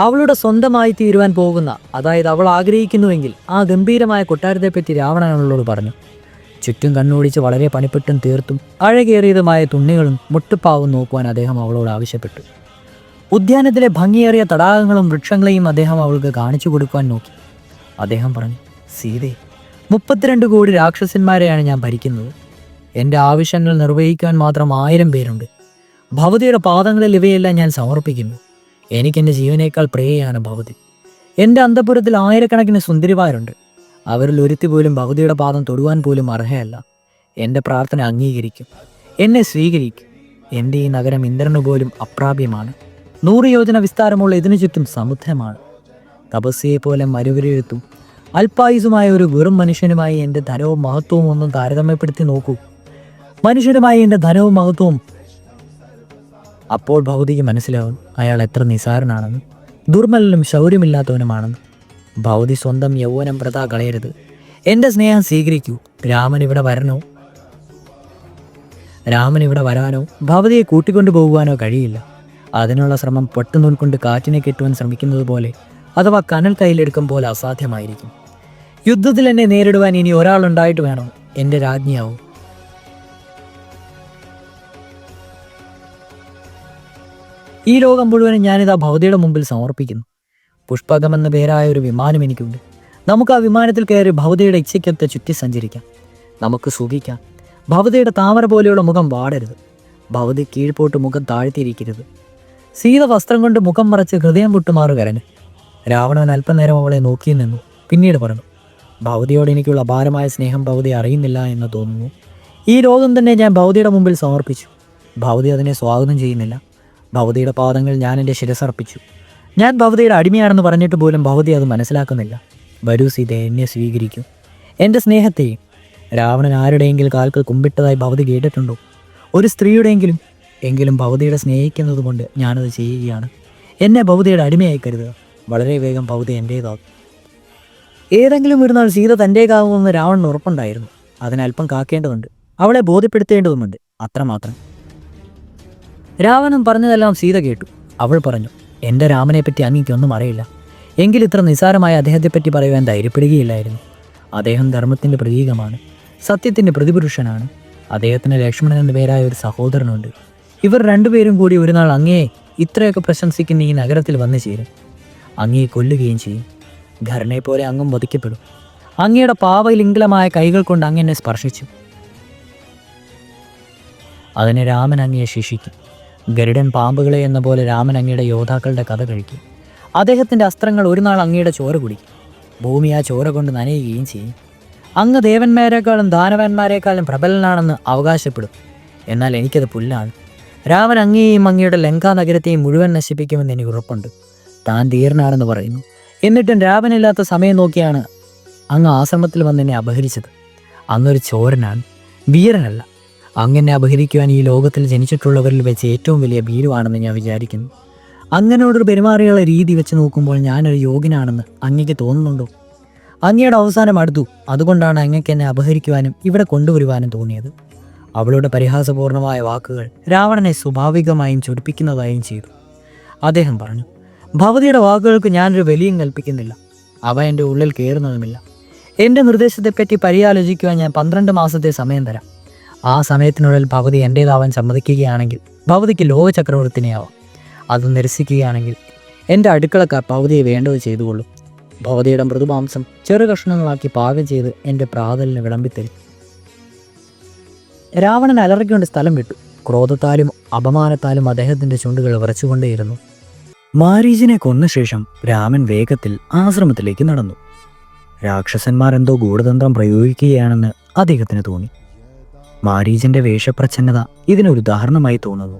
Speaker 1: അവളുടെ സ്വന്തമായി തീരുവാൻ പോകുന്ന, അതായത് അവൾ ആഗ്രഹിക്കുന്നുവെങ്കിൽ ആ ഗംഭീരമായ കൊട്ടാരത്തെപ്പറ്റി രാവണൻ അവളോട് പറഞ്ഞു. ചുറ്റും കണ്ണോടിച്ച് വളരെ പണിപ്പെട്ടും തീർത്തും അഴകേറിയതുമായ തുണികളും മുട്ടുപ്പാവും നോക്കുവാൻ അദ്ദേഹം അവളോട് ആവശ്യപ്പെട്ടു. ഉദ്യാനത്തിലെ ഭംഗിയേറിയ തടാകങ്ങളും വൃക്ഷങ്ങളെയും അദ്ദേഹം അവൾക്ക് കാണിച്ചു കൊടുക്കുവാൻ നോക്കി. അദ്ദേഹം പറഞ്ഞു, സീതേ, 32 കോടി രാക്ഷസന്മാരെയാണ് ഞാൻ ഭരിക്കുന്നത്. എൻ്റെ ആവശ്യങ്ങൾ നിർവഹിക്കാൻ മാത്രം 1000 പേരുണ്ട്. ഭവതിയുടെ പാദങ്ങളിൽ ഇവയെല്ലാം ഞാൻ സമർപ്പിക്കുന്നു. എനിക്കെൻ്റെ ജീവനേക്കാൾ പ്രിയയാണ് ഭവതി. എൻ്റെ അന്തഃപുരത്തിൽ ആയിരക്കണക്കിന് സുന്ദരിമാരുണ്ട്. അവരിൽ ഒരുത്തി പോലും ഭവതിയുടെ പാദം തൊടുവാൻ പോലും അർഹയല്ല. എൻ്റെ പ്രാർത്ഥന അംഗീകരിക്കും, എന്നെ സ്വീകരിക്കും. എൻ്റെ ഈ നഗരം ഇന്ദ്രന് പോലും അപ്രാപ്യമാണ്. 100 യോജന വിസ്താരമുള്ള ഇതിനു ചുറ്റും സമുദ്രമാണ്. തപസ്യയെപ്പോലെ മരുവിരെഴുത്തും അല്പായുസുമായ ഒരു വെറും മനുഷ്യനുമായി എൻ്റെ ധനവും മഹത്വവും ഒന്നും താരതമ്യപ്പെടുത്തി നോക്കൂ. മനുഷ്യനുമായി എൻ്റെ ധനവും മഹത്വവും. അപ്പോൾ ഭൗതിക്ക് മനസ്സിലാവും അയാൾ എത്ര നിസാരനാണെന്ന്, ദുർബലനും ശൗര്യമില്ലാത്തവനുമാണെന്ന്. ഭൗതി സ്വന്തം യൗവനം വൃഥാ കളയരുത്. എൻ്റെ സ്നേഹം സ്വീകരിക്കൂ. രാമൻ ഇവിടെ വരാനോ ഭവതിയെ കൂട്ടിക്കൊണ്ടു പോകുവാനോ കഴിയില്ല. അതിനുള്ള ശ്രമം പൊട്ടുനൂൽ കൊണ്ട് കാറ്റിനെ കെട്ടുവാൻ ശ്രമിക്കുന്നത് പോലെ, അഥവാ കനൽ കയ്യിലെടുക്കും പോലെ അസാധ്യമായിരിക്കും. യുദ്ധത്തിൽ എന്നെ നേരിടുവാൻ ഇനി ഒരാളുണ്ടായിട്ട് വേണം എൻ്റെ രാജ്ഞിയാവും. ഈ ലോകം മുഴുവനും ഞാനിതാ ഭവതിയുടെ മുമ്പിൽ സമർപ്പിക്കുന്നു. പുഷ്പകം എന്ന പേരായ ഒരു വിമാനം എനിക്കുണ്ട്. നമുക്ക് ആ വിമാനത്തിൽ കയറി ഭവതിയുടെ ഇച്ഛയ്ക്കൊത്ത് ചുറ്റി സഞ്ചരിക്കാം. നമുക്ക് സുഖിക്കാം. ഭവതിയുടെ താമര പോലെയുള്ള മുഖം വാടരുത്. ഭവതി കീഴ്പോട്ട് മുഖം താഴ്ത്തിയിരിക്കരുത്. സീത വസ്ത്രം കൊണ്ട് മുഖം മറച്ച് ഹൃദയം വിട്ടുമാറു കരഞ്ഞു. രാവണൻ അല്പനേരം അവളെ നോക്കി നിന്നു. പിന്നീട് പറഞ്ഞു, ഭവതിയോട് എനിക്കുള്ള അപാരമായ സ്നേഹം ഭവതി അറിയുന്നില്ല എന്ന് തോന്നുന്നു. ഈ ലോകം തന്നെ ഞാൻ ഭവതിയുടെ മുമ്പിൽ സമർപ്പിച്ചു. ഭവതി അതിനെ സ്വാഗതം ചെയ്യുന്നില്ല. ഭവതിയുടെ പാദങ്ങൾ ഞാൻ എൻ്റെ ശിരസർപ്പിച്ചു. ഞാൻ ഭവതിയുടെ അടിമയാണെന്ന് പറഞ്ഞിട്ട് പോലും ഭവതി അത് മനസ്സിലാക്കുന്നില്ല. വരൂ സീത, എന്നെ സ്വീകരിക്കൂ, എൻ്റെ സ്നേഹത്തെയും. രാവണൻ ആരുടെയെങ്കിലും കാൽക്കൽ കുമ്പിട്ടതായി ഭവതി കേട്ടിട്ടുണ്ടോ? ഒരു സ്ത്രീയുടെയെങ്കിലും ഭവതിയുടെ സ്നേഹിക്കുന്നത് കൊണ്ട് ഞാനത് ചെയ്യുകയാണ്. എന്നെ ഭവതിയുടെ അടിമയായി കരുതുക. വളരെ വേഗം ഭവതി എൻ്റേതാകും. ഏതെങ്കിലും ഒരു നാൾ സീത തൻ്റേതാകുമെന്ന് രാവണന് ഉറപ്പുണ്ടായിരുന്നു. അതിനല്പം കാക്കേണ്ടതുണ്ട്. അവളെ ബോധ്യപ്പെടുത്തേണ്ടതുമുണ്ട്. അത്രമാത്രം. രാവണൻ പറഞ്ഞതെല്ലാം സീത കേട്ടു. അവൾ പറഞ്ഞു, എൻ്റെ രാമനെപ്പറ്റി അങ്ങേക്കൊന്നും അറിയില്ല. എങ്കിൽ ഇത്ര നിസ്സാരമായ അദ്ദേഹത്തെപ്പറ്റി പറയുവാൻ ധൈര്യപ്പെടുകയില്ലായിരുന്നു. അദ്ദേഹം ധർമ്മത്തിൻ്റെ പ്രതീകമാണ്, സത്യത്തിൻ്റെ പ്രതിപുരുഷനാണ്. അദ്ദേഹത്തിന് ലക്ഷ്മണൻ എന്ന പേരായ ഒരു സഹോദരനുണ്ട്. ഇവർ രണ്ടുപേരും കൂടി ഒരു നാൾ അങ്ങയെ ഇത്രയൊക്കെ പ്രശംസിക്കുന്ന ഈ നഗരത്തിൽ വന്നു ചേരും. അങ്ങയെ കൊല്ലുകയും ചെയ്യും. ഘർണയെ പോലെ അങ്ങും വധിക്കപ്പെടും. അങ്ങയുടെ പാവലിംഗലമായ കൈകൾ കൊണ്ട് അങ്ങെന്നെ സ്പർശിച്ചു. അതിന് രാമൻ അങ്ങയെ ശിക്ഷിക്കും. ഗരുഡൻ പാമ്പുകളെ എന്ന പോലെ രാമൻ അങ്ങയുടെ യോദ്ധാക്കളുടെ കഥ കഴിക്കും. അദ്ദേഹത്തിൻ്റെ അസ്ത്രങ്ങൾ ഒരു നാൾ അങ്ങയുടെ ചോര കുടിക്കും. ഭൂമി ആ ചോര കൊണ്ട് നനയുകയും ചെയ്യും. അങ്ങ് ദേവന്മാരെക്കാളും ദാനവന്മാരെക്കാളും പ്രബലനാണെന്ന് അവകാശപ്പെടും. എന്നാൽ എനിക്കത് പുല്ലാണ്. രാമൻ അങ്ങയെയും അങ്ങയുടെ ലങ്കാ നഗരത്തെയും മുഴുവൻ നശിപ്പിക്കുമെന്ന് എനിക്ക് ഉറപ്പുണ്ട്. താൻ ധീരനാണെന്ന് പറയുന്നു. എന്നിട്ടും രാമനില്ലാത്ത സമയം നോക്കിയാണ് അങ്ങ് ആശ്രമത്തിൽ വന്ന് എന്നെ അപഹരിച്ചത്. അങ്ങൊരു ചോരനാണ്, വീരനല്ല. അങ്ങനെ അപഹരിക്കുവാൻ ഈ ലോകത്തിൽ ജനിച്ചിട്ടുള്ളവരിൽ വെച്ച് ഏറ്റവും വലിയ ഭീരുവാണെന്ന് ഞാൻ വിചാരിക്കുന്നു. അങ്ങനോടൊരു പെരുമാറിയുള്ള രീതി വെച്ച് നോക്കുമ്പോൾ ഞാനൊരു യോഗ്യനാണെന്ന് അങ്ങയ്ക്ക് തോന്നുന്നുണ്ടോ? അങ്ങയുടെ അവസാനം അടുത്തു. അതുകൊണ്ടാണ് അങ്ങയ്ക്ക് എന്നെ അപഹരിക്കുവാനും ഇവിടെ കൊണ്ടുവരുവാനും തോന്നിയത്. അവളുടെ പരിഹാസപൂർണമായ വാക്കുകൾ രാവണനെ സ്വാഭാവികമായും ചൊടിപ്പിക്കുന്നതായും ചെയ്തു. അദ്ദേഹം പറഞ്ഞു, ഭവതിയുടെ വാക്കുകൾക്ക് ഞാനൊരു വിലയും കൽപ്പിക്കുന്നില്ല. അവ എൻ്റെ ഉള്ളിൽ കയറുന്നതുമില്ല. എൻ്റെ നിർദ്ദേശത്തെപ്പറ്റി പര്യാലോചിക്കുവാൻ ഞാൻ 12 മാസത്തെ സമയം തരാം. ആ സമയത്തിനുള്ളിൽ ഭവതി എൻ്റേതാവാൻ സമ്മതിക്കുകയാണെങ്കിൽ ഭവതിക്ക് ലോകചക്രവർത്തിനെയാവാം. അത് നിരസിക്കുകയാണെങ്കിൽ എൻ്റെ അടുക്കളക്കാർ ഭവതിയെ വേണ്ടത് ചെയ്തുകൊള്ളും. ഭവതിയുടെ മൃദുമാംസം ചെറു കഷ്ണങ്ങളാക്കി പാകം ചെയ്ത് എൻ്റെ പ്രാതലിന് വിളമ്പിത്തരും. രാവണൻ അലറിക്കൊണ്ട് സ്ഥലം വിട്ടു. ക്രോധത്താലും അപമാനത്താലും അദ്ദേഹത്തിൻ്റെ ചുണ്ടുകൾ വിറച്ചുകൊണ്ടേയിരുന്നു. മാരീചിനെ കൊന്ന ശേഷം രാമൻ വേഗത്തിൽ ആശ്രമത്തിലേക്ക് നടന്നു. രാക്ഷസന്മാർ എന്തോ ഗൂഢതന്ത്രം പ്രയോഗിക്കുകയാണെന്ന് അദ്ദേഹത്തിന് തോന്നി. മാരീചന്റെ വേഷപ്രച്ഛന്നത ഇതിനൊരു ഉദാഹരണമായി തോന്നുന്നു.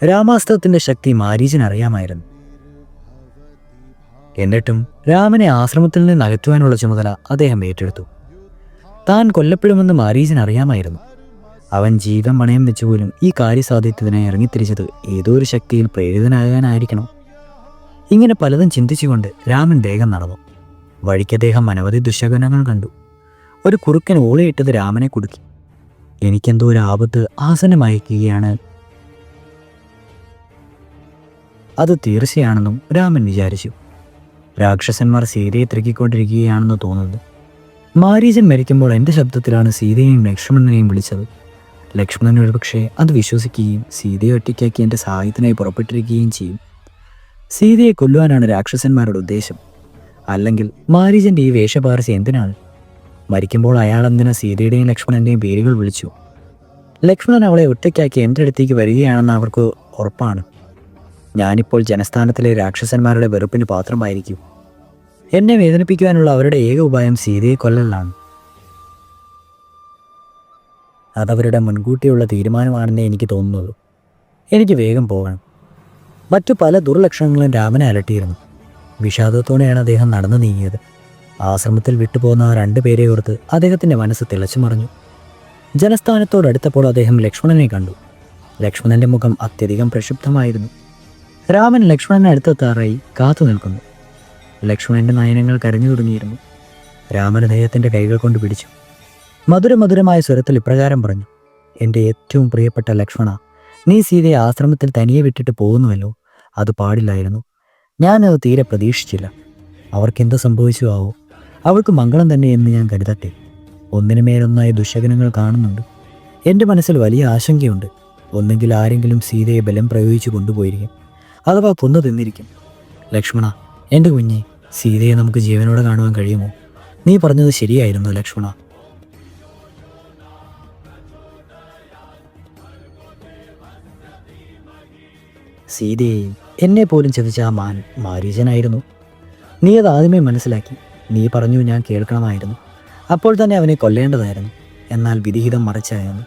Speaker 1: രാമാസ്ത്രത്തിന്റെ ശക്തി മാരീചൻ അറിയാമായിരുന്നു. എന്നിട്ടും രാമനെ ആശ്രമത്തിൽ നിന്ന് അകറ്റുവാനുള്ള ചുമതല അദ്ദേഹം ഏറ്റെടുത്തു. താൻ കൊല്ലപ്പെടുമെന്ന് മാരീചൻ അറിയാമായിരുന്നു. അവൻ ജീവൻ പണയം വെച്ചുപോലും ഈ കാര്യസാധ്യത്തിനായി ഇറങ്ങിത്തിരിച്ചത് ഏതോ ഒരു ശക്തിയിൽ പ്രേരിതനാകാനായിരിക്കണം. ഇങ്ങനെ പലതും ചിന്തിച്ചുകൊണ്ട് രാമൻ വേഗം നടന്നു. വഴിക്ക് അദ്ദേഹം അനവധി ദുശകുനങ്ങൾ കണ്ടു. ഒരു കുറുക്കൻ ഓളയിട്ടത് രാമനെ കുടുക്കി. എനിക്കെന്തോ ഒരു ആപത്ത് ആസന്നമായിരിക്കുകയാണ്. അത് തീർച്ചയാണെന്നും രാമൻ വിചാരിച്ചു. രാക്ഷസന്മാർ സീതയെ തിരക്കിക്കൊണ്ടിരിക്കുകയാണെന്ന് തോന്നുന്നത്. മാരീചൻ മരിക്കുമ്പോൾ എൻ്റെ ശബ്ദത്തിലാണ് സീതയെയും ലക്ഷ്മണനെയും വിളിച്ചത്. ലക്ഷ്മണൻ ഒരുപക്ഷെ അത് വിശ്വസിക്കുകയും സീതയെ ഒറ്റയ്ക്കാക്കി എൻ്റെ സഹായത്തിനായി പുറപ്പെട്ടിരിക്കുകയും ചെയ്യും. സീതയെ കൊല്ലുവാനാണ് രാക്ഷസന്മാരുടെ ഉദ്ദേശം. അല്ലെങ്കിൽ മാരീചൻ്റെ ഈ വേഷപാർച്ച എന്തിനാണ്? മരിക്കുമ്പോൾ അയാൾ എന്തിനാ സീതയുടെയും ലക്ഷ്മണൻ്റെയും പേരുകൾ വിളിച്ചു? ലക്ഷ്മണൻ അവളെ ഒറ്റയ്ക്കാക്കി എൻ്റെ അടുത്തേക്ക് വരികയാണെന്ന് അവർക്ക് ഉറപ്പാണ്. ഞാനിപ്പോൾ ജനസ്ഥാനത്തിലെ രാക്ഷസന്മാരുടെ വെറുപ്പിന് പാത്രമായിരിക്കും. എന്നെ വേദനിപ്പിക്കുവാനുള്ള അവരുടെ ഏക ഉപായം സീതയെ കൊല്ലലാണ്. അതവരുടെ മുൻകൂട്ടിയുള്ള തീരുമാനമാണെന്നേ എനിക്ക് തോന്നുന്നുള്ളൂ. എനിക്ക് വേഗം പോകണം. മറ്റു പല ദുർലക്ഷണങ്ങളും രാമനെ അലട്ടിയിരുന്നു. വിഷാദത്തോടെയാണ് അദ്ദേഹം നടന്നു നീങ്ങിയത്. ആശ്രമത്തിൽ വിട്ടുപോകുന്ന ആ 2 പേരെ ഓർത്ത് അദ്ദേഹത്തിൻ്റെ മനസ്സ് തിളച്ചു മറിഞ്ഞു. ജനസ്ഥാനത്തോടടുത്തപ്പോൾ അദ്ദേഹം ലക്ഷ്മണനെ കണ്ടു. ലക്ഷ്മണൻ്റെ മുഖം അത്യധികം പ്രക്ഷുബ്ധമായിരുന്നു. രാമൻ ലക്ഷ്മണനെ അടുത്തെത്താറായി കാത്തു നിൽക്കുന്നു. ലക്ഷ്മണൻ്റെ നയനങ്ങൾ കരഞ്ഞു തുടങ്ങിയിരുന്നു. രാമൻ അദ്ദേഹത്തിൻ്റെ കൈകൾ കൊണ്ട് പിടിച്ചു. മധുരമധുരമായ സ്വരത്തിൽ ഇപ്രകാരം പറഞ്ഞു: എൻ്റെ ഏറ്റവും പ്രിയപ്പെട്ട ലക്ഷ്മണ, നീ സീതയെ ആശ്രമത്തിൽ തനിയെ വിട്ടിട്ട് പോകുന്നുവല്ലോ. അത് പാടില്ലായിരുന്നു. ഞാനത് തീരെ പ്രതീക്ഷിച്ചില്ല. അവർക്കെന്ത് സംഭവിച്ചു ആവോ? അവൾക്ക് മംഗളം തന്നെ എന്ന് ഞാൻ കരുതട്ടെ. ഒന്നിനു മേലൊന്നായി ദുശകനങ്ങൾ കാണുന്നുണ്ട്. എൻ്റെ മനസ്സിൽ വലിയ ആശങ്കയുണ്ട്. ഒന്നെങ്കിൽ ആരെങ്കിലും സീതയെ ബലം പ്രയോഗിച്ചു കൊണ്ടുപോയിരിക്കും, അഥവാ കൊന്നു തിന്നിരിക്കും. ലക്ഷ്മണ, എൻ്റെ കുഞ്ഞെ, സീതയെ നമുക്ക് ജീവനോടെ കാണുവാൻ കഴിയുമോ? നീ പറഞ്ഞത് ശരിയായിരുന്നു ലക്ഷ്മണ. സീതയെയും എന്നെ പോലും ചതിച്ച ആ മാരീചനായിരുന്നു. നീ അത് ആദ്യമേ മനസ്സിലാക്കി. നീ പറഞ്ഞു, ഞാൻ കേൾക്കണമായിരുന്നു. അപ്പോൾ തന്നെ അവനെ കൊല്ലേണ്ടതായിരുന്നു. എന്നാൽ വിധിഹിതം മറിച്ചായിരുന്നു.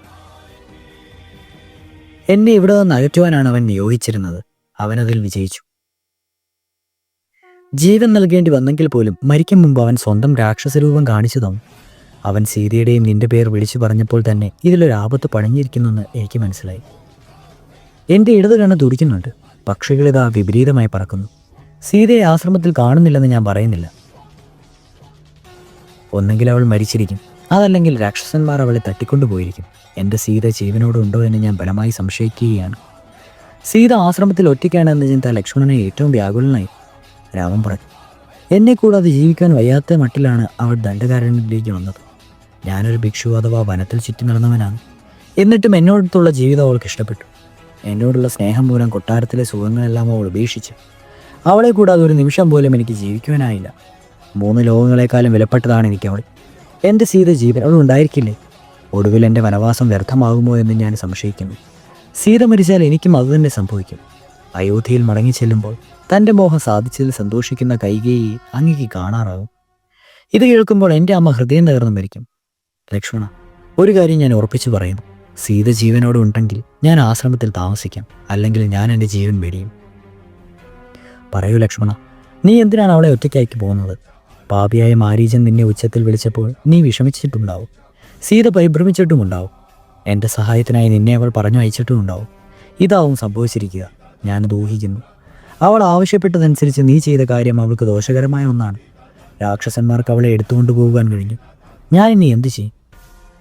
Speaker 1: എന്നെ ഇവിടെ നിന്ന് അകറ്റുവാനാണ് അവൻ നിയോഗിച്ചിരുന്നത്. അവനതിൽ വിജയിച്ചു. ജീവൻ നൽകേണ്ടി വന്നെങ്കിൽ പോലും മരിക്കും മുമ്പ് അവൻ സ്വന്തം രാക്ഷസരൂപം കാണിച്ചു തന്നു. അവൻ സീതയുടെയും നിന്റെ പേർ വിളിച്ചു പറഞ്ഞപ്പോൾ തന്നെ ഇതിലൊരാപത്ത് പഴഞ്ഞിരിക്കുന്നെന്ന് എനിക്ക് മനസ്സിലായി. എൻ്റെ ഇടത് കണ്ണ് തുടിക്കുന്നുണ്ട്. പക്ഷികളിതാ വിപരീതമായി പറക്കുന്നു. സീതയെ ആശ്രമത്തിൽ കാണുന്നില്ലെന്ന് ഞാൻ പറയുന്നില്ല. ഒന്നെങ്കിൽ അവൾ മരിച്ചിരിക്കും, അതല്ലെങ്കിൽ രാക്ഷസന്മാർ അവളെ തട്ടിക്കൊണ്ടുപോയിരിക്കും. എൻ്റെ സീത ജീവനോട് ഉണ്ടോ എന്ന് ഞാൻ ബലമായി സംശയിക്കുകയാണ്. സീത ആശ്രമത്തിൽ ഒറ്റയ്ക്കാണെന്ന് ചിന്ത ലക്ഷ്മണനെ ഏറ്റവും വ്യാകുലനായി. രാമൻ പറഞ്ഞു: എന്നെ കൂടാതെ ജീവിക്കാൻ വയ്യാത്ത മട്ടിലാണ് അവൾ ദണ്ഡകാരണ്യത്തിലേക്ക് വന്നത്. ഞാനൊരു ഭിക്ഷു അഥവാ വനത്തിൽ ചുറ്റി നടന്നവനാണ്. എന്നിട്ടും എന്നോടത്തുള്ള ജീവിതം അവൾക്ക് ഇഷ്ടപ്പെട്ടു. എന്നോടുള്ള സ്നേഹം മൂലം കൊട്ടാരത്തിലെ സുഖങ്ങളെല്ലാം അവൾ ഉപേക്ഷിച്ചു. അവളെ കൂടാതെ ഒരു നിമിഷം പോലും എനിക്ക് ജീവിക്കുവാനായില്ല. 3 ലോകങ്ങളെക്കാളും വിലപ്പെട്ടതാണ് എനിക്ക് അവൾ. എൻ്റെ സീത ജീവനോട് ഉണ്ടായിരിക്കില്ലേ? ഒടുവിൽ എൻ്റെ വനവാസം വ്യർത്ഥമാകുമോ എന്ന് ഞാൻ സംശയിക്കുന്നു. സീത മരിച്ചാൽ എനിക്കും അതുതന്നെ സംഭവിക്കും. അയോധ്യയിൽ മടങ്ങിച്ചെല്ലുമ്പോൾ തൻ്റെ മോഹം സാധിച്ചതിൽ സന്തോഷിക്കുന്ന കൈകേയിയെ അങ്ങേക്ക് കാണാറാകും. ഇത് കേൾക്കുമ്പോൾ എൻ്റെ അമ്മ ഹൃദയം തകർന്നു മരിക്കും. ലക്ഷ്മണ, ഒരു കാര്യം ഞാൻ ഉറപ്പിച്ചു പറയുന്നു. സീത ജീവനോട് ഉണ്ടെങ്കിൽ ഞാൻ ആശ്രമത്തിൽ താമസിക്കാം, അല്ലെങ്കിൽ ഞാൻ എൻ്റെ ജീവൻ വെടിയും. പറയൂ ലക്ഷ്മണ, നീ എന്തിനാണ് അവളെ ഒറ്റയ്ക്കാക്കി പോകുന്നത്? പാപിയായ മാരീചൻ നിന്നെ ഉച്ചത്തിൽ വിളിച്ചപ്പോൾ നീ വിഷമിച്ചിട്ടുണ്ടാവും. സീത പരിഭ്രമിച്ചിട്ടുമുണ്ടാവും. എൻ്റെ സഹായത്തിനായി നിന്നെ അവൾ പറഞ്ഞു അയച്ചിട്ടുമുണ്ടാവും. ഇതാവും സംഭവിച്ചിരിക്കുക. ഞാനത് ഊഹിക്കുന്നു. അവൾ ആവശ്യപ്പെട്ടതനുസരിച്ച് നീ ചെയ്ത കാര്യം അവൾക്ക് ദോഷകരമായ ഒന്നാണ്. രാക്ഷസന്മാർക്ക് അവളെ എടുത്തുകൊണ്ടു പോകുവാൻ കഴിഞ്ഞു. ഞാൻ ഇനി എന്തു ചെയ്യും?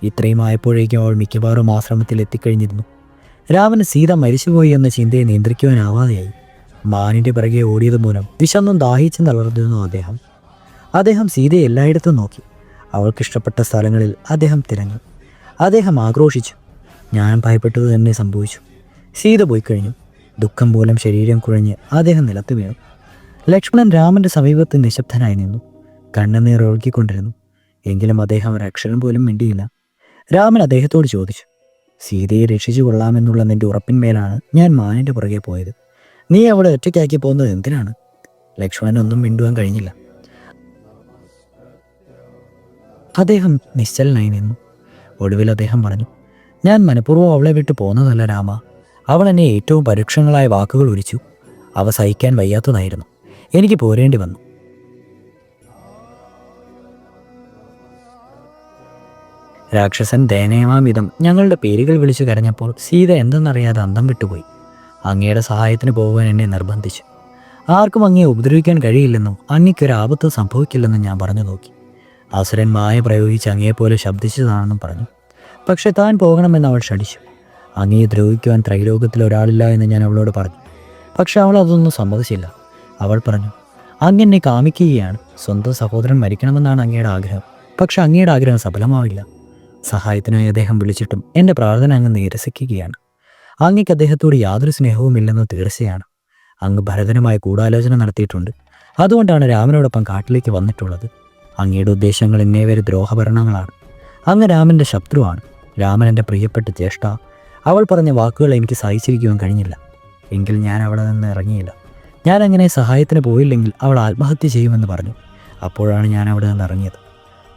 Speaker 1: ഇത്രയും ആയപ്പോഴേക്കും അവൾ മിക്കവാറും ആശ്രമത്തിൽ എത്തിക്കഴിഞ്ഞിരുന്നു. രാമന് സീത മരിച്ചുപോയി എന്ന ചിന്തയെ നിയന്ത്രിക്കുവാനാവാതെയായി. മാനിൻ്റെ പിറകെ ഓടിയത് മൂലം വിശന്നും ദാഹിച്ചും തളർന്നിരുന്നു അദ്ദേഹം സീതയെ എല്ലായിടത്തും നോക്കി. അവൾക്കിഷ്ടപ്പെട്ട സ്ഥലങ്ങളിൽ അദ്ദേഹം തിരഞ്ഞു. അദ്ദേഹം ആക്രോശിച്ചു. ഞാൻ ഭയപ്പെട്ടത് തന്നെ സംഭവിച്ചു. സീത പോയി കഴിഞ്ഞു. ദുഃഖം മൂലം ശരീരം കുഴഞ്ഞ് അദ്ദേഹം നിലത്ത് വീണു. ലക്ഷ്മണൻ രാമൻ്റെ സമീപത്ത് നിശബ്ദനായി നിന്നു. കണ്ണുനീർ ഒഴുക്കിക്കൊണ്ടിരുന്നു. എങ്കിലും അദ്ദേഹം ഒരക്ഷരം പോലും മിണ്ടിയില്ല. രാമൻ അദ്ദേഹത്തോട് ചോദിച്ചു: സീതയെ രക്ഷിച്ചു കൊള്ളാമെന്നുള്ള നിന്റെ ഉറപ്പിന്മേലാണ് ഞാൻ മാനിൻ്റെ പുറകെ പോയത്. നീ അവളെ ഒറ്റയ്ക്കാക്കി പോകുന്നത് എന്തിനാണ്? ലക്ഷ്മണനൊന്നും മിണ്ടുവാൻ കഴിഞ്ഞില്ല. അദ്ദേഹം നിശ്ചലനായി നിന്നു. ഒടുവിൽ അദ്ദേഹം പറഞ്ഞു: ഞാൻ മനഃപൂർവ്വം അവളെ വിട്ടു പോന്നതല്ല രാമ. അവൾ എന്നെ ഏറ്റവും പരുക്ഷങ്ങളായ വാക്കുകൾ ഉരിച്ചു. അവ സഹിക്കാൻ വയ്യാത്തതായിരുന്നു. എനിക്ക് പോരേണ്ടി വന്നു. രാക്ഷസൻ ദയനീയമാം വിധം ഞങ്ങളുടെ പേരുകൾ വിളിച്ചു കരഞ്ഞപ്പോൾ സീത എന്തെന്നറിയാതെ അന്തം വിട്ടുപോയി. അങ്ങയുടെ സഹായത്തിന് പോകുവാൻ എന്നെ നിർബന്ധിച്ചു. ആർക്കും അങ്ങയെ ഉപദ്രവിക്കാൻ കഴിയില്ലെന്നും അങ്ങയ്ക്കൊരാപത്ത് സംഭവിക്കില്ലെന്നും ഞാൻ പറഞ്ഞു നോക്കി. അസുരൻ മായ പ്രയോഗിച്ച് അങ്ങയെപ്പോലെ ശബ്ദിച്ചതാണെന്നും പറഞ്ഞു. പക്ഷെ താൻ പോകണമെന്ന് അവൾ ക്ഷണിച്ചു. അങ്ങയെ ദ്രോഹിക്കുവാൻ ത്രൈലോകത്തിൽ ഒരാളില്ല എന്ന് ഞാൻ അവളോട് പറഞ്ഞു. പക്ഷെ അവൾ അതൊന്നും സമ്മതിച്ചില്ല. അവൾ പറഞ്ഞു, അങ്ങ് എന്നെ കാമിക്കുകയാണ്. സ്വന്തം സഹോദരൻ മരിക്കണമെന്നാണ് അങ്ങയുടെ ആഗ്രഹം. പക്ഷെ അങ്ങയുടെ ആഗ്രഹം സഫലമാവില്ല. സഹായത്തിനായി അദ്ദേഹം വിളിച്ചിട്ടും എൻ്റെ പ്രാർത്ഥന അങ്ങ് നിരസിക്കുകയാണ്. അങ്ങയ്ക്ക് അദ്ദേഹത്തോട് യാതൊരു സ്നേഹവുമില്ലെന്ന് തീർച്ചയാണ്. അങ്ങ് ഭരതനുമായി ഗൂഢാലോചന നടത്തിയിട്ടുണ്ട്. അതുകൊണ്ടാണ് രാമനോടൊപ്പം കാട്ടിലേക്ക് വന്നിട്ടുള്ളത്. അങ്ങയുടെ ഉദ്ദേശങ്ങൾ എന്നേ വരെ ദ്രോഹഭരണങ്ങളാണ്. അങ്ങ് രാമൻ്റെ ശത്രുവാണ്. രാമൻ എൻ്റെ പ്രിയപ്പെട്ട ജ്യേഷ്ഠ. അവൾ പറഞ്ഞ വാക്കുകൾ എനിക്ക് സഹിച്ചിരിക്കുവാൻ കഴിഞ്ഞില്ല. എങ്കിൽ ഞാൻ അവിടെ നിന്ന് ഇറങ്ങിയില്ല. ഞാൻ അങ്ങനെ സഹായത്തിന് പോയില്ലെങ്കിൽ അവൾ ആത്മഹത്യ ചെയ്യുമെന്ന് പറഞ്ഞു. അപ്പോഴാണ് ഞാൻ അവിടെ നിന്ന് ഇറങ്ങിയത്.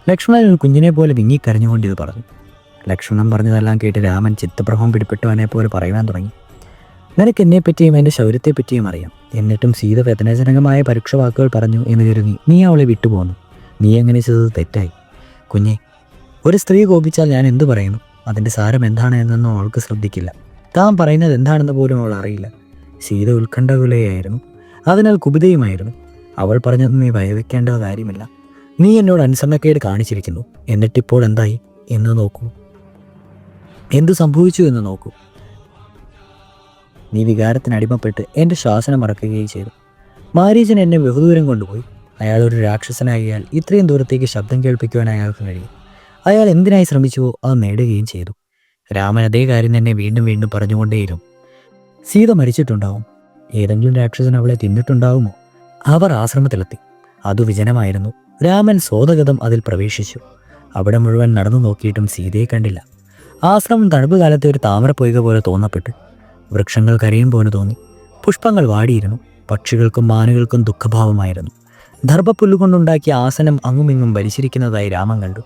Speaker 1: ലക്ഷ്മണൻ ഒരു കുഞ്ഞിനെ പോലെ വിങ്ങിക്കരഞ്ഞുകൊണ്ട് ഇത് പറഞ്ഞു. ലക്ഷ്മണൻ പറഞ്ഞതെല്ലാം കേട്ട് രാമൻ ചിത്തപ്രഭം പിടിപ്പെട്ടവനെ പോലെ പറയുവാൻ തുടങ്ങി. നിനക്ക് എന്നെപ്പറ്റിയും എൻ്റെ ശൗര്യത്തെപ്പറ്റിയും അറിയാം. എന്നിട്ടും സീത വേദനാജനകമായ പരുക്ഷ വാക്കുകൾ പറഞ്ഞു എന്ന് കരുതി നീ അവളെ വിട്ടുപോന്നു. നീ എങ്ങനെ ചെയ്തത് തെറ്റായി. കുഞ്ഞെ, ഒരു സ്ത്രീ കോപിച്ചാൽ ഞാൻ എന്തു പറയുന്നു? അതിൻ്റെ സാരം എന്താണ് എന്നൊന്നും അവൾക്ക് ശ്രദ്ധിക്കില്ല. താൻ പറയുന്നത് എന്താണെന്ന് പോലും അവൾ അറിയില്ല. സീത ഉത്കണ്ഠകുലയായിരുന്നു. അതിനാൽ കുപിതയുമായിരുന്നു. അവൾ പറഞ്ഞത് നീ ഭയവെക്കേണ്ട കാര്യമില്ല. നീ എന്നോട് അനുസരണക്കേട് കാണിച്ചിരിക്കുന്നു. എന്നിട്ടിപ്പോൾ എന്തായി എന്ന് നോക്കൂ. എന്തു സംഭവിച്ചു എന്ന് നോക്കൂ. നീ വികാരത്തിന് അടിമപ്പെട്ട് എൻ്റെ ശാസനം മറക്കുകയും ചെയ്തു. മാരീചൻ എന്നെ ബഹുദൂരം കൊണ്ടുപോയി. അയാൾ ഒരു രാക്ഷസനാകിയാൽ ഇത്രയും ദൂരത്തേക്ക് ശബ്ദം കേൾപ്പിക്കുവാൻ അയാൾക്ക് കഴിയും. അയാൾ എന്തിനായി ശ്രമിച്ചുവോ അത് നേടുകയും ചെയ്തു. രാമൻ അതേ കാര്യം തന്നെ വീണ്ടും വീണ്ടും പറഞ്ഞുകൊണ്ടേയിരുന്നു. സീത മരിച്ചിട്ടുണ്ടാവും. ഏതെങ്കിലും രാക്ഷസൻ അവളെ തിന്നിട്ടുണ്ടാവുമോ? അവർ ആശ്രമത്തിലെത്തി. അതു വിജനമായിരുന്നു. രാമൻ സ്വതഗതം അതിൽ പ്രവേശിച്ചു. അവിടെ മുഴുവൻ നടന്നു നോക്കിയിട്ടും സീതയെ കണ്ടില്ല. ആശ്രമം തണുപ്പ് കാലത്തെ ഒരു താമരപ്പൊയ്ക പോലെ തോന്നപ്പെട്ടു. വൃക്ഷങ്ങൾ കരയും പോലെ തോന്നി. പുഷ്പങ്ങൾ വാടിയിരുന്നു. പക്ഷികൾക്കും മാനുകൾക്കും ദുഃഖഭാവമായിരുന്നു. ദർഭപ്പുല്ലുകൊണ്ടുണ്ടാക്കിയ ആസനം അങ്ങുമിങ്ങും വലിച്ചിരിക്കുന്നതായി രാമൻ കണ്ടു.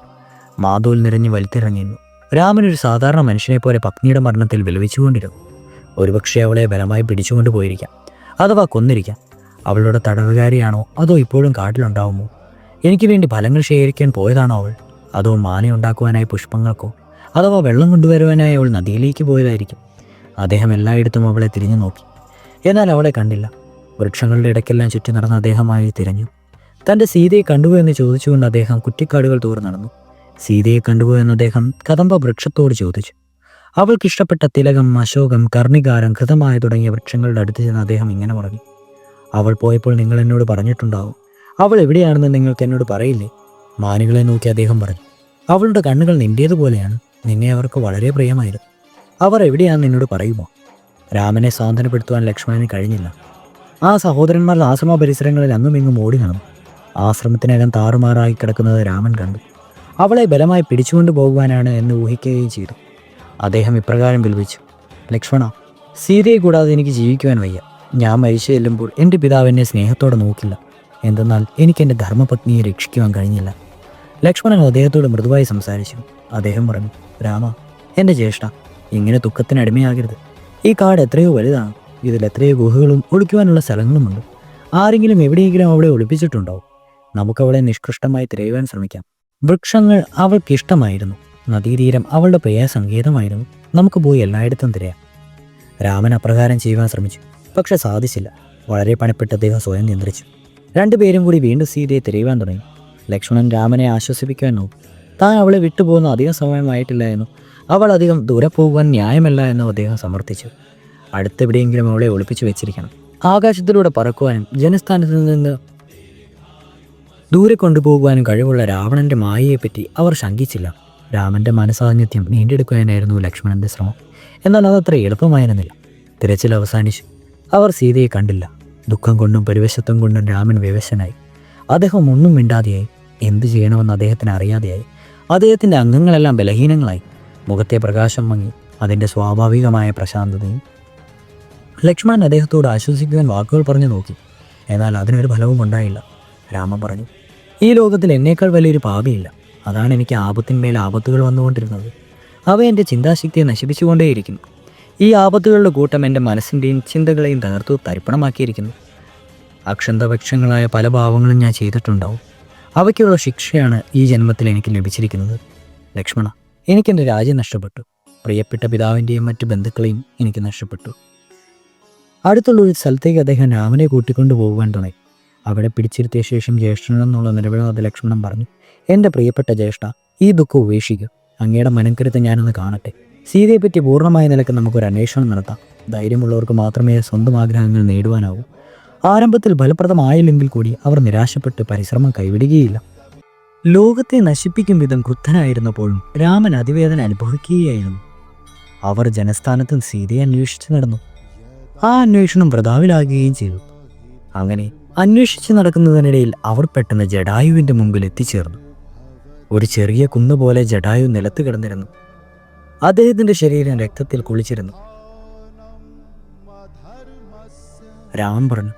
Speaker 1: മാതോൽ നിറഞ്ഞ് വലിത്തിറങ്ങിയിരുന്നു. രാമൻ ഒരു സാധാരണ മനുഷ്യനെ പോലെ പത്നിയുടെ മരണത്തിൽ വിലപിച്ചുകൊണ്ടിരുന്നു. ഒരുപക്ഷെ അവളെ ബലമായി പിടിച്ചുകൊണ്ട് പോയിരിക്കാം, അഥവാ കൊന്നിരിക്കാം. അവളുടെ തടവുകാരിയാണോ അതോ ഇപ്പോഴും കാട്ടിലുണ്ടാവുമോ? എനിക്ക് വേണ്ടി ഫലങ്ങൾ ശേഖരിക്കാൻ പോയതാണോ അവൾ? അതോ മാനയുണ്ടാക്കുവാനായി പുഷ്പങ്ങൾക്കോ അഥവാ വെള്ളം കൊണ്ടുവരുവാനായി അവൾ നദിയിലേക്ക് പോയതായിരിക്കും. അദ്ദേഹം എല്ലായിടത്തും അവളെ തിരിഞ്ഞു നോക്കി. എന്നാൽ അവളെ കണ്ടില്ല. വൃക്ഷങ്ങളുടെ ഇടയ്ക്കെല്ലാം ചുറ്റി നടന്ന അദ്ദേഹമായി തിരഞ്ഞു. തൻ്റെ സീതയെ കണ്ടുപോയി എന്ന് ചോദിച്ചുകൊണ്ട് അദ്ദേഹം കുറ്റിക്കാടുകൾ തോറും നടന്നു. സീതയെ കണ്ടുപോയെന്ന് അദ്ദേഹം കദംബ വൃക്ഷത്തോട് ചോദിച്ചു. അവൾക്കിഷ്ടപ്പെട്ട തിലകം, അശോകം, കർണികാരം, ഘൃതമായ തുടങ്ങിയ വൃക്ഷങ്ങളുടെ അടുത്ത് ചെന്ന് അദ്ദേഹം ഇങ്ങനെ പറഞ്ഞു. അവൾ പോയപ്പോൾ നിങ്ങൾ എന്നോട് പറഞ്ഞിട്ടുണ്ടാവും. അവൾ എവിടെയാണെന്ന് നിങ്ങൾക്ക് എന്നോട് പറയില്ലേ? മാനുകളെ നോക്കി അദ്ദേഹം പറഞ്ഞു. അവളുടെ കണ്ണുകൾ നിൻ്റേതുപോലെയാണ്. നിന്നെ അവർക്ക് വളരെ പ്രിയമായിരുന്നു. അവർ എവിടെയാണെന്ന് എന്നോട് പറയുമോ? രാമനെ സാന്ത്വനപ്പെടുത്തുവാൻ ലക്ഷ്മണന് കഴിഞ്ഞില്ല. ആ സഹോദരന്മാർ ആശ്രമ പരിസരങ്ങളിൽ അങ്ങുമിങ്ങും ഓടി നടന്നു. ആശ്രമത്തിനകം താറുമാറായി കിടക്കുന്നത് രാമൻ കണ്ടു. അവളെ ബലമായി പിടിച്ചുകൊണ്ടു പോകുവാനാണ് എന്ന് ഊഹിക്കുകയും ചെയ്തു. അദ്ദേഹം ഇപ്രകാരം വിലപിച്ചു. ലക്ഷ്മണ, സീതയെ കൂടാതെ എനിക്ക് ജീവിക്കുവാൻ വയ്യ. ഞാൻ മരിച്ചു ചെല്ലുമ്പോൾ എൻ്റെ പിതാവ് എന്നെ സ്നേഹത്തോടെ നോക്കില്ല. എന്തെന്നാൽ എനിക്ക് എൻ്റെ ധർമ്മപത്നിയെ രക്ഷിക്കുവാൻ കഴിഞ്ഞില്ല. ലക്ഷ്മണൻ അദ്ദേഹത്തോട് മൃദുവായി സംസാരിച്ചു. അദ്ദേഹം പറഞ്ഞു, രാമ, എൻ്റെ ജ്യേഷ്ഠ, ഇങ്ങനെ ദുഃഖത്തിന് അടിമയാകരുത്. ഈ കാട് എത്രയോ വലുതാണ്. ഇതിൽ എത്രയോ ഗുഹകളും ഒളിക്കുവാനുള്ള സ്ഥലങ്ങളുമുണ്ട്. ആരെങ്കിലും എവിടെയെങ്കിലും അവളെ ഒളിപ്പിച്ചിട്ടുണ്ടാവും. നമുക്കവളെ നിഷ്കൃഷ്ടമായി തിരയുവാൻ ശ്രമിക്കാം. വൃക്ഷങ്ങൾ അവൾക്കിഷ്ടമായിരുന്നു. നദീതീരം അവളുടെ പ്രിയ സങ്കേതമായിരുന്നു. നമുക്ക് പോയി എല്ലായിടത്തും തിരയാം. രാമൻ അപ്രകാരം ചെയ്യുവാൻ ശ്രമിച്ചു. പക്ഷെ സാധിച്ചില്ല. വളരെ പണിപ്പെട്ട് അദ്ദേഹം സ്വയം നിയന്ത്രിച്ചു. രണ്ടുപേരും കൂടി വീണ്ടും സീതയെ തിരയുവാൻ തുടങ്ങി. ലക്ഷ്മണൻ രാമനെ ആശ്വസിപ്പിക്കാൻ നോക്കി. താൻ അവളെ വിട്ടുപോകുന്ന അധികം സമയമായിട്ടില്ല എന്നും അവൾ അധികം ദൂരെ പോകുവാൻ ന്യായമല്ല എന്നും അദ്ദേഹം സമർത്ഥിച്ചു. അടുത്തെവിടെയെങ്കിലും അവളെ ഒളിപ്പിച്ചു വെച്ചിരിക്കണം. ആകാശത്തിലൂടെ പറക്കുവാനും ജനസ്ഥാനത്ത് നിന്ന് ദൂരെ കൊണ്ടുപോകുവാനും കഴിവുള്ള രാവണന്റെ മായയെപ്പറ്റി അവർ ശങ്കിച്ചില്ല. രാമന്റെ മനസാന്നിധ്യം നീണ്ടെടുക്കുവാനായിരുന്നു ലക്ഷ്മണന്റെ ശ്രമം. എന്നാൽ അതത്ര എളുപ്പമായിരുന്നില്ല. തിരച്ചിൽ അവസാനിച്ചു. അവർ സീതയെ കണ്ടില്ല. ദുഃഖം കൊണ്ടും പരിവശത്വം കൊണ്ടും രാമൻ വിവശനായി. അദ്ദേഹം ഒന്നും മിണ്ടാതെയായി. എന്തു ചെയ്യണമെന്ന് അദ്ദേഹത്തിന് അറിയാതെയായി. അദ്ദേഹത്തിൻ്റെ അംഗങ്ങളെല്ലാം ബലഹീനങ്ങളായി. മുഖത്തെ പ്രകാശം മങ്ങി. അതിൻ്റെ സ്വാഭാവികമായ പ്രശാന്തതയും. ലക്ഷ്മണൻ അദ്ദേഹത്തോട് ആശ്വസിക്കുവാൻ വാക്കുകൾ പറഞ്ഞു നോക്കി. എന്നാൽ അതിനൊരു ഫലവും ഉണ്ടായില്ല. രാമൻ പറഞ്ഞു, ഈ ലോകത്തിൽ എന്നേക്കാൾ വലിയൊരു പാപിയില്ല. അതാണ് എനിക്ക് ആപത്തിന്മേൽ ആപത്തുകൾ വന്നുകൊണ്ടിരുന്നത്. അവ എൻ്റെ ചിന്താശക്തിയെ നശിപ്പിച്ചുകൊണ്ടേയിരിക്കുന്നു. ഈ ആപത്തുകളുടെ കൂട്ടം എൻ്റെ മനസ്സിൻ്റെയും ചിന്തകളെയും തകർത്തു തരിപ്പണമാക്കിയിരിക്കുന്നു. അക്ഷന്തപക്ഷങ്ങളായ പല പാവങ്ങളും ഞാൻ ചെയ്തിട്ടുണ്ടാവും. അവയ്ക്കുള്ള ശിക്ഷയാണ് ഈ ജന്മത്തിൽ എനിക്ക് ലഭിച്ചിരിക്കുന്നത്. ലക്ഷ്മണ, എനിക്കെൻ്റെ രാജ്യം നഷ്ടപ്പെട്ടു. പ്രിയപ്പെട്ട പിതാവിൻ്റെയും മറ്റു ബന്ധുക്കളെയും എനിക്ക് നഷ്ടപ്പെട്ടു. അടുത്തുള്ള ഒരു സ്ഥലത്തേക്ക് അദ്ദേഹം രാമനെ കൂട്ടിക്കൊണ്ടു പോകുവാൻ തുടങ്ങി. അവിടെ പിടിച്ചിരുത്തിയ ശേഷം ജ്യേഷ്ഠനെന്നുള്ള നിലവിളാതെ ലക്ഷ്മണൻ പറഞ്ഞു, എൻ്റെ പ്രിയപ്പെട്ട ജ്യേഷ്ഠ, ഈ ദുഃഖം ഉപേക്ഷിക്കുക. അങ്ങയുടെ മനംകരുത്ത് ഞാനൊന്ന് കാണട്ടെ. സീതയെപ്പറ്റി പൂർണ്ണമായ നിലക്ക് നമുക്കൊരു അന്വേഷണം നടത്താം. ധൈര്യമുള്ളവർക്ക് മാത്രമേ സ്വന്തം ആഗ്രഹങ്ങൾ നേടുവാനാവൂ. ആരംഭത്തിൽ ഫലപ്രദമായില്ലെങ്കിൽ കൂടി അവർ നിരാശപ്പെട്ട് പരിശ്രമം കൈവിടുകയില്ല. ലോകത്തെ നശിപ്പിക്കും വിധം ക്രുദ്ധനായിരുന്നപ്പോഴും രാമൻ അതിവേദന അനുഭവിക്കുകയായിരുന്നു. അവർ ജനസ്ഥാനത്ത് സീതയെ അന്വേഷിച്ച് നടന്നു. ആ അന്വേഷണം വൃഥാവിലാകുകയും ചെയ്തു. അങ്ങനെ അന്വേഷിച്ച് നടക്കുന്നതിനിടയിൽ അവർ പെട്ടെന്ന് ജടായുവിൻ്റെ മുമ്പിൽ എത്തിച്ചേർന്നു. ഒരു ചെറിയ കുന്നുപോലെ ജടായു നിലത്ത് കിടന്നിരുന്നു. അദ്ദേഹത്തിൻ്റെ ശരീരം രക്തത്തിൽ കുളിച്ചിരുന്നു. രാമൻ പറഞ്ഞു,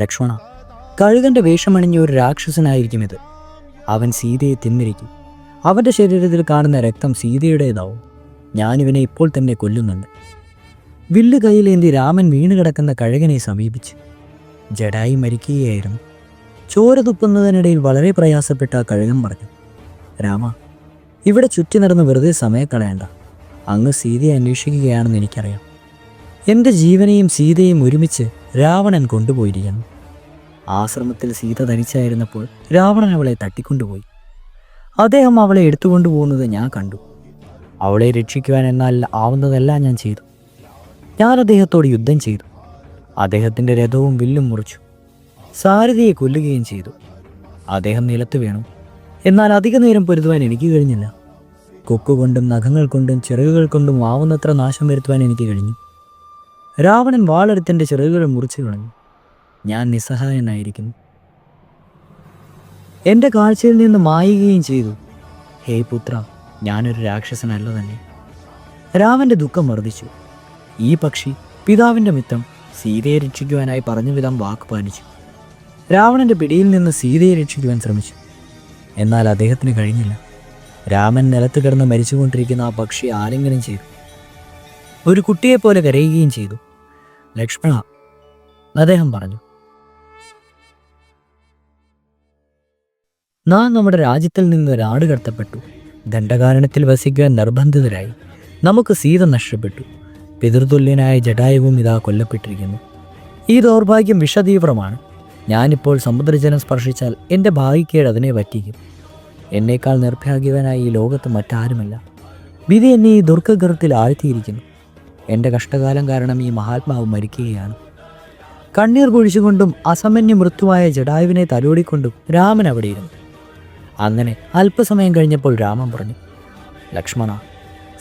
Speaker 1: ലക്ഷ്മണ, കഴുകന്റെ വേഷമണിഞ്ഞ ഒരു രാക്ഷസനായിരിക്കും ഇത്. അവൻ സീതയെ തിന്നിരിക്കും. അവൻ്റെ ശരീരത്തിൽ കാണുന്ന രക്തം സീതയുടേതാവും. ഞാനിവനെ ഇപ്പോൾ തന്നെ കൊല്ലുന്നുണ്ട്. വില്ല് കയ്യിലേന്തി രാമൻ വീണ് കിടക്കുന്ന കഴുകനെ സമീപിച്ചു. ജടായു മരിക്കുകയായിരുന്നു. ചോര തുപ്പുന്നതിനിടയിൽ വളരെ പ്രയാസപ്പെട്ട ആ കഴുകൻ പറഞ്ഞു, രാമ, ഇവിടെ ചുറ്റി നടന്ന് വെറുതെ സമയം കളയണ്ട. അങ്ങ് സീതയെ അന്വേഷിക്കുകയാണെന്ന് എനിക്കറിയാം. എൻ്റെ ജീവനെയും സീതയെയും ഒരുമിച്ച് രാവണൻ കൊണ്ടുപോയിരിക്കുന്നു. ആശ്രമത്തിൽ സീത തനിച്ചായിരുന്നപ്പോൾ രാവണൻ അവളെ തട്ടിക്കൊണ്ടുപോയി. അദ്ദേഹം അവളെ എടുത്തുകൊണ്ടുപോകുന്നത് ഞാൻ കണ്ടു. അവളെ രക്ഷിക്കുവാൻ എന്നാൽ ആവുന്നതെല്ലാം ഞാൻ ചെയ്തു. ഞാൻ അദ്ദേഹത്തോട് യുദ്ധം ചെയ്തു. അദ്ദേഹത്തിൻ്റെ രഥവും വില്ലും മുറിച്ചു. സാരഥിയെ കൊല്ലുകയും ചെയ്തു. അദ്ദേഹം നിലത്ത് വീണു. എന്നാൽ അധിക നേരം പൊരുതുവാൻ എനിക്ക് കഴിഞ്ഞില്ല. കൊക്കുകൊണ്ടും നഖങ്ങൾ കൊണ്ടും ചിറകുകൾ കൊണ്ടും ആവുന്നത്ര നാശം വരുത്തുവാൻ എനിക്ക് കഴിഞ്ഞു. രാവണൻ വാളെടുത്തിൻ്റെ ചിറകുകൾ മുറിച്ചു കളഞ്ഞു. ഞാൻ നിസ്സഹായനായിരിക്കുന്നു. എൻ്റെ കാഴ്ചയിൽ നിന്ന് മായുകയും ചെയ്തു. ഹേ പുത്ര, ഞാനൊരു രാക്ഷസനല്ല തന്നെ. രാമൻ്റെ ദുഃഖം വർദ്ധിച്ചു. ഈ പക്ഷി പിതാവിൻ്റെ മിത്രം സീതയെ രക്ഷിക്കുവാനായി പറഞ്ഞ വിധം വാക്ക് പാലിച്ചു. രാവണൻ്റെ പിടിയിൽ നിന്ന് സീതയെ രക്ഷിക്കുവാൻ ശ്രമിച്ചു. എന്നാൽ അദ്ദേഹത്തിന് കഴിഞ്ഞില്ല. രാമൻ നിലത്ത് കിടന്ന് മരിച്ചുകൊണ്ടിരിക്കുന്ന ആ പക്ഷി ആലിംഗനം ചെയ്തു. ഒരു കുട്ടിയെപ്പോലെ കരയുകയും ചെയ്തു. ലക്ഷ്മണ, അദ്ദേഹം പറഞ്ഞു, നാം നമ്മുടെ രാജ്യത്തിൽ നിന്ന് നാട് കടത്തപ്പെട്ടു. ദണ്ഡകാരണത്തിൽ വസിക്കുവാൻ നിർബന്ധിതരായി. നമുക്ക് സീത നഷ്ടപ്പെട്ടു. പിതൃതുല്യനായ ജടായുവും ഇതാ കൊല്ലപ്പെട്ടിരിക്കുന്നു. ഈ ദൗർഭാഗ്യം വിഷതീവ്രമാണ്. ഞാനിപ്പോൾ സമുദ്രജലം സ്പർശിച്ചാൽ എൻ്റെ ഭാഗ്യക്കേട് അതിനെ പറ്റിക്കും. എന്നേക്കാൾ നിർഭാഗ്യവനായി ഈ ലോകത്ത് മറ്റാരുമല്ല. വിധി എന്നെ ഈ ദുർഗർത്തിൽ ആഴ്ത്തിയിരിക്കുന്നു. എൻ്റെ കഷ്ടകാലം കാരണം ഈ മഹാത്മാവ് മരിക്കുകയാണ്. കണ്ണീർ കുഴിച്ചുകൊണ്ടും അസാമാന്യ മൃത്യുവായ ജടായുവിനെ തലോടിക്കൊണ്ടും രാമൻ അവിടെ ഇരുന്നു. അങ്ങനെ അല്പസമയം കഴിഞ്ഞപ്പോൾ രാമൻ പറഞ്ഞു, ലക്ഷ്മണ,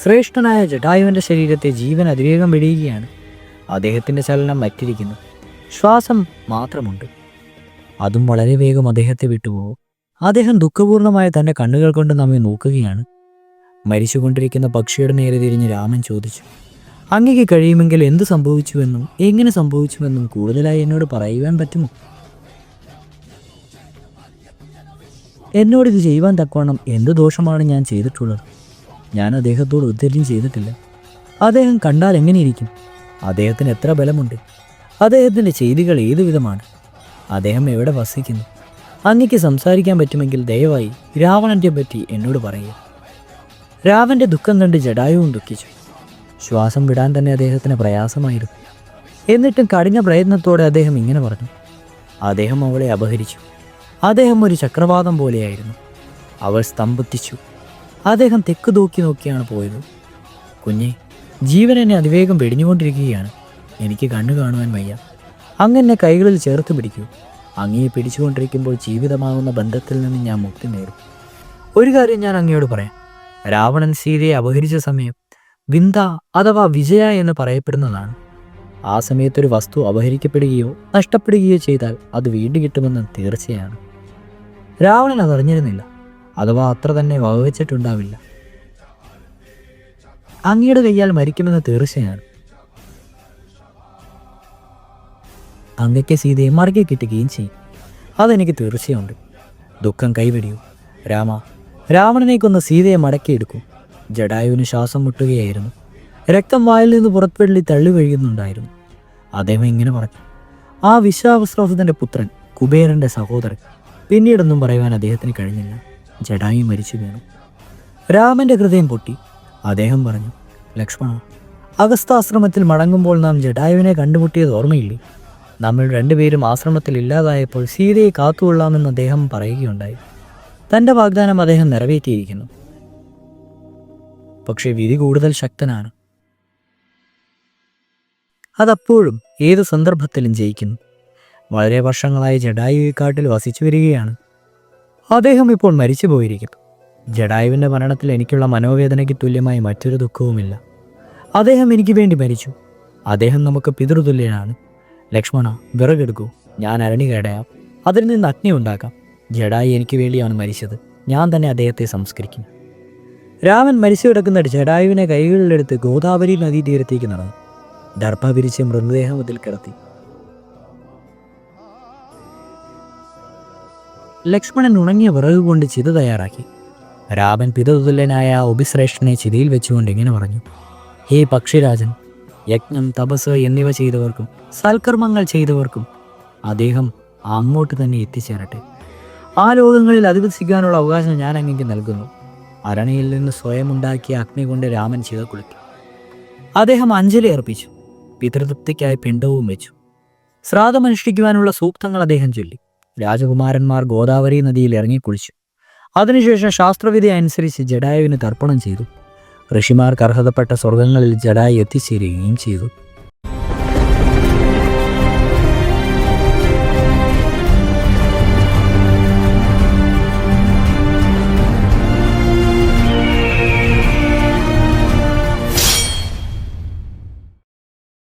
Speaker 1: ശ്രേഷ്ഠനായ ജടായുവിൻ്റെ ശരീരത്തെ ജീവൻ അതിവേഗം വെടിയുകയാണ്. അദ്ദേഹത്തിൻ്റെ ചലനം മറ്റിരിക്കുന്നു. ശ്വാസം മാത്രമുണ്ട്. അതും വളരെ വേഗം അദ്ദേഹത്തെ വിട്ടുപോകും. അദ്ദേഹം ദുഃഖപൂർണമായ തൻ്റെ കണ്ണുകൾ കൊണ്ട് നമ്മെ നോക്കുകയാണ്. മരിച്ചുകൊണ്ടിരിക്കുന്ന പക്ഷിയുടെ നേരെ തിരിഞ്ഞ് രാമൻ ചോദിച്ചു, അങ്ങേക്ക് കഴിയുമെങ്കിൽ എന്ത് സംഭവിച്ചുവെന്നും എങ്ങനെ സംഭവിച്ചുവെന്നും കൂടുതലായി എന്നോട് പറയുവാൻ പറ്റുമോ? എന്നോടിത് ചെയ്യുവാൻ തക്കവണ്ണം എന്ത് ദോഷമാണ് ഞാൻ ചെയ്തിട്ടുള്ളത്? ഞാൻ അദ്ദേഹത്തോട് ഉദ്ധര്യം ചെയ്തിട്ടില്ല. അദ്ദേഹം കണ്ടാൽ എങ്ങനെയിരിക്കും? അദ്ദേഹത്തിന് എത്ര ബലമുണ്ട്? അദ്ദേഹത്തിൻ്റെ ചെയ്തികൾ ഏതു വിധമാണ്? അദ്ദേഹം എവിടെ വസിക്കുന്നു? അങ്ങയ്ക്ക് സംസാരിക്കാൻ പറ്റുമെങ്കിൽ ദയവായി രാവണൻ്റെ പറ്റി എന്നോട് പറയുക. രാവൻ്റെ ദുഃഖം കണ്ട് ജടായുവും ദുഃഖിച്ചു. ശ്വാസം വിടാൻ തന്നെ അദ്ദേഹത്തിന് പ്രയാസമായിരുന്നു. എന്നിട്ടും കഠിന പ്രയത്നത്തോടെ അദ്ദേഹം ഇങ്ങനെ പറഞ്ഞു. അദ്ദേഹം അവളെ അപഹരിച്ചു. അദ്ദേഹം ഒരു ചക്രവാതം പോലെയായിരുന്നു. അവൾ സ്തംഭിച്ചു. അദ്ദേഹം തെക്ക് നോക്കിയാണ് പോയത്. കുഞ്ഞെ, ജീവൻ എന്നെ അതിവേഗം വെടിഞ്ഞുകൊണ്ടിരിക്കുകയാണ്. എനിക്ക് കണ്ണു കാണുവാൻ വയ്യ. അങ്ങെന്നെ കൈകളിൽ ചേർത്ത് പിടിക്കൂ. അങ്ങയെ പിടിച്ചുകൊണ്ടിരിക്കുമ്പോൾ ജീവിതമാകുന്ന ബന്ധത്തിൽ നിന്ന് ഞാൻ മുക്തി നേടും. ഒരു കാര്യം ഞാൻ അങ്ങയോട് പറയാം. രാവണൻ സീതയെ അപഹരിച്ച സമയം വിന്ദ അഥവാ വിജയ എന്ന് പറയപ്പെടുന്നതാണ്. ആ സമയത്തൊരു വസ്തു അപഹരിക്കപ്പെടുകയോ നഷ്ടപ്പെടുകയോ ചെയ്താൽ അത് വീണ്ടും കിട്ടുമെന്ന് തീർച്ചയാണ്. രാവണൻ അതറിഞ്ഞിരുന്നില്ല, അഥവാ അത്ര തന്നെ വകവെച്ചിട്ടുണ്ടാവില്ല. അങ്ങയുടെ കയ്യാൽ മരിക്കുമെന്ന് തീർച്ചയാണ്. അങ്ങയ്ക്ക് സീതയെ മറികെ കിട്ടുകയും ചെയ്യും. അതെനിക്ക് തീർച്ചയുണ്ട്. ദുഃഖം കൈവെടിയൂ. രാമ, രാവണനെ കൊന്ന് സീതയെ മടക്കിയെടുക്കൂ. ജടായുവിന് ശ്വാസം മുട്ടുകയായിരുന്നു. രക്തം വായിൽ നിന്ന് പുറത്തുവെള്ളി തള്ളി വഴിയുന്നുണ്ടായിരുന്നു. അദ്ദേഹം ഇങ്ങനെ പറഞ്ഞു. ആ വിശ്വാവസ്ത്രവസന്റെ പുത്രൻ, കുബേരൻ്റെ സഹോദരൻ. പിന്നീടൊന്നും പറയുവാൻ അദ്ദേഹത്തിന് കഴിഞ്ഞില്ല. ജടായു മരിച്ചു വീണു. രാമൻ്റെ ഹൃദയം പൊട്ടി. അദ്ദേഹം പറഞ്ഞു, ലക്ഷ്മണ, അഗസ്താശ്രമത്തിൽ മടങ്ങുമ്പോൾ നാം ജടായുവിനെ കണ്ടുമുട്ടിയത് ഓർമ്മയില്ലേ? നമ്മൾ രണ്ടുപേരും ആശ്രമത്തിൽ ഇല്ലാതായപ്പോൾ സീതയെ കാത്തുകൊള്ളാമെന്ന് അദ്ദേഹം പറയുകയുണ്ടായി. തൻ്റെ വാഗ്ദാനം അദ്ദേഹം നിറവേറ്റിയിരിക്കുന്നു. പക്ഷേ വിധി കൂടുതൽ ശക്തനാണ്. അതപ്പോഴും ഏത് സന്ദർഭത്തിലും ജയിക്കുന്നു. വളരെ വർഷങ്ങളായി ജഡായു കാട്ടിൽ വസിച്ചു വരികയാണ്. അദ്ദേഹം ഇപ്പോൾ മരിച്ചു പോയിരിക്കുന്നു. ജഡായുവിൻ്റെ മരണത്തിൽ എനിക്കുള്ള മനോവേദനയ്ക്ക് തുല്യമായി മറ്റൊരു ദുഃഖവുമില്ല. അദ്ദേഹം എനിക്ക് വേണ്ടി മരിച്ചു. അദ്ദേഹം നമുക്ക് പിതൃതുല്യനാണ്. ലക്ഷ്മണ, വിറകെടുക്കൂ, ഞാൻ അരണി കേടയാം, അതിൽ നിന്ന് അഗ്നി ഉണ്ടാക്കാം. ജഡായു എനിക്ക് വേണ്ടിയാണ് മരിച്ചത്. ഞാൻ തന്നെ അദ്ദേഹത്തെ സംസ്കരിക്കും. രാമൻ മരിച്ചു കിടക്കുന്ന ജഡായുവിനെ കൈകളിലെടുത്ത് ഗോദാവരി നദീതീരത്തേക്ക് നടന്നു. ദർഭ വിരിച്ച് മൃതദേഹം അതിൽ കിടത്തി. ലക്ഷ്മണൻ ഉണങ്ങിയ വിറക് കൊണ്ട് ചിത തയ്യാറാക്കി. രാമൻ പിതൃതുല്യനായ ഒബിശ്രേഷ്ഠനെ ചിതയിൽ വെച്ചുകൊണ്ട് ഇങ്ങനെ പറഞ്ഞു: ഹേ പക്ഷിരാജൻ, യജ്ഞം, തപസ് എന്നിവ ചെയ്തവർക്കും സൽക്കർമ്മങ്ങൾ ചെയ്തവർക്കും അദ്ദേഹം അങ്ങോട്ട് തന്നെ എത്തിച്ചേരട്ടെ. ആ ലോകങ്ങളിൽ അധിവസിക്കാനുള്ള അവകാശം ഞാൻ അങ്ങേക്ക് നൽകുന്നു. അരണയിൽ നിന്ന് സ്വയം ഉണ്ടാക്കിയ അഗ്നി കൊണ്ട് രാമൻ ചിത കുളിക്കും. അദ്ദേഹം അഞ്ജലി അർപ്പിച്ചു. പിതൃതൃപ്തിക്കായി പിണ്ടവും വെച്ചു. ശ്രാദ്ധമനുഷ്ഠിക്കുവാനുള്ള സൂക്തങ്ങൾ അദ്ദേഹം ചൊല്ലി. രാജകുമാരന്മാർ ഗോദാവരി നദിയിൽ ഇറങ്ങിക്കുളിച്ചു. അതിനുശേഷം ശാസ്ത്രവിധി അനുസരിച്ച് ജഡായുവിന് തർപ്പണം ചെയ്തു. ഋഷിമാർക്ക് അർഹതപ്പെട്ട സ്വർഗങ്ങളിൽ ജഡായു എത്തിച്ചേരുകയും ചെയ്തു.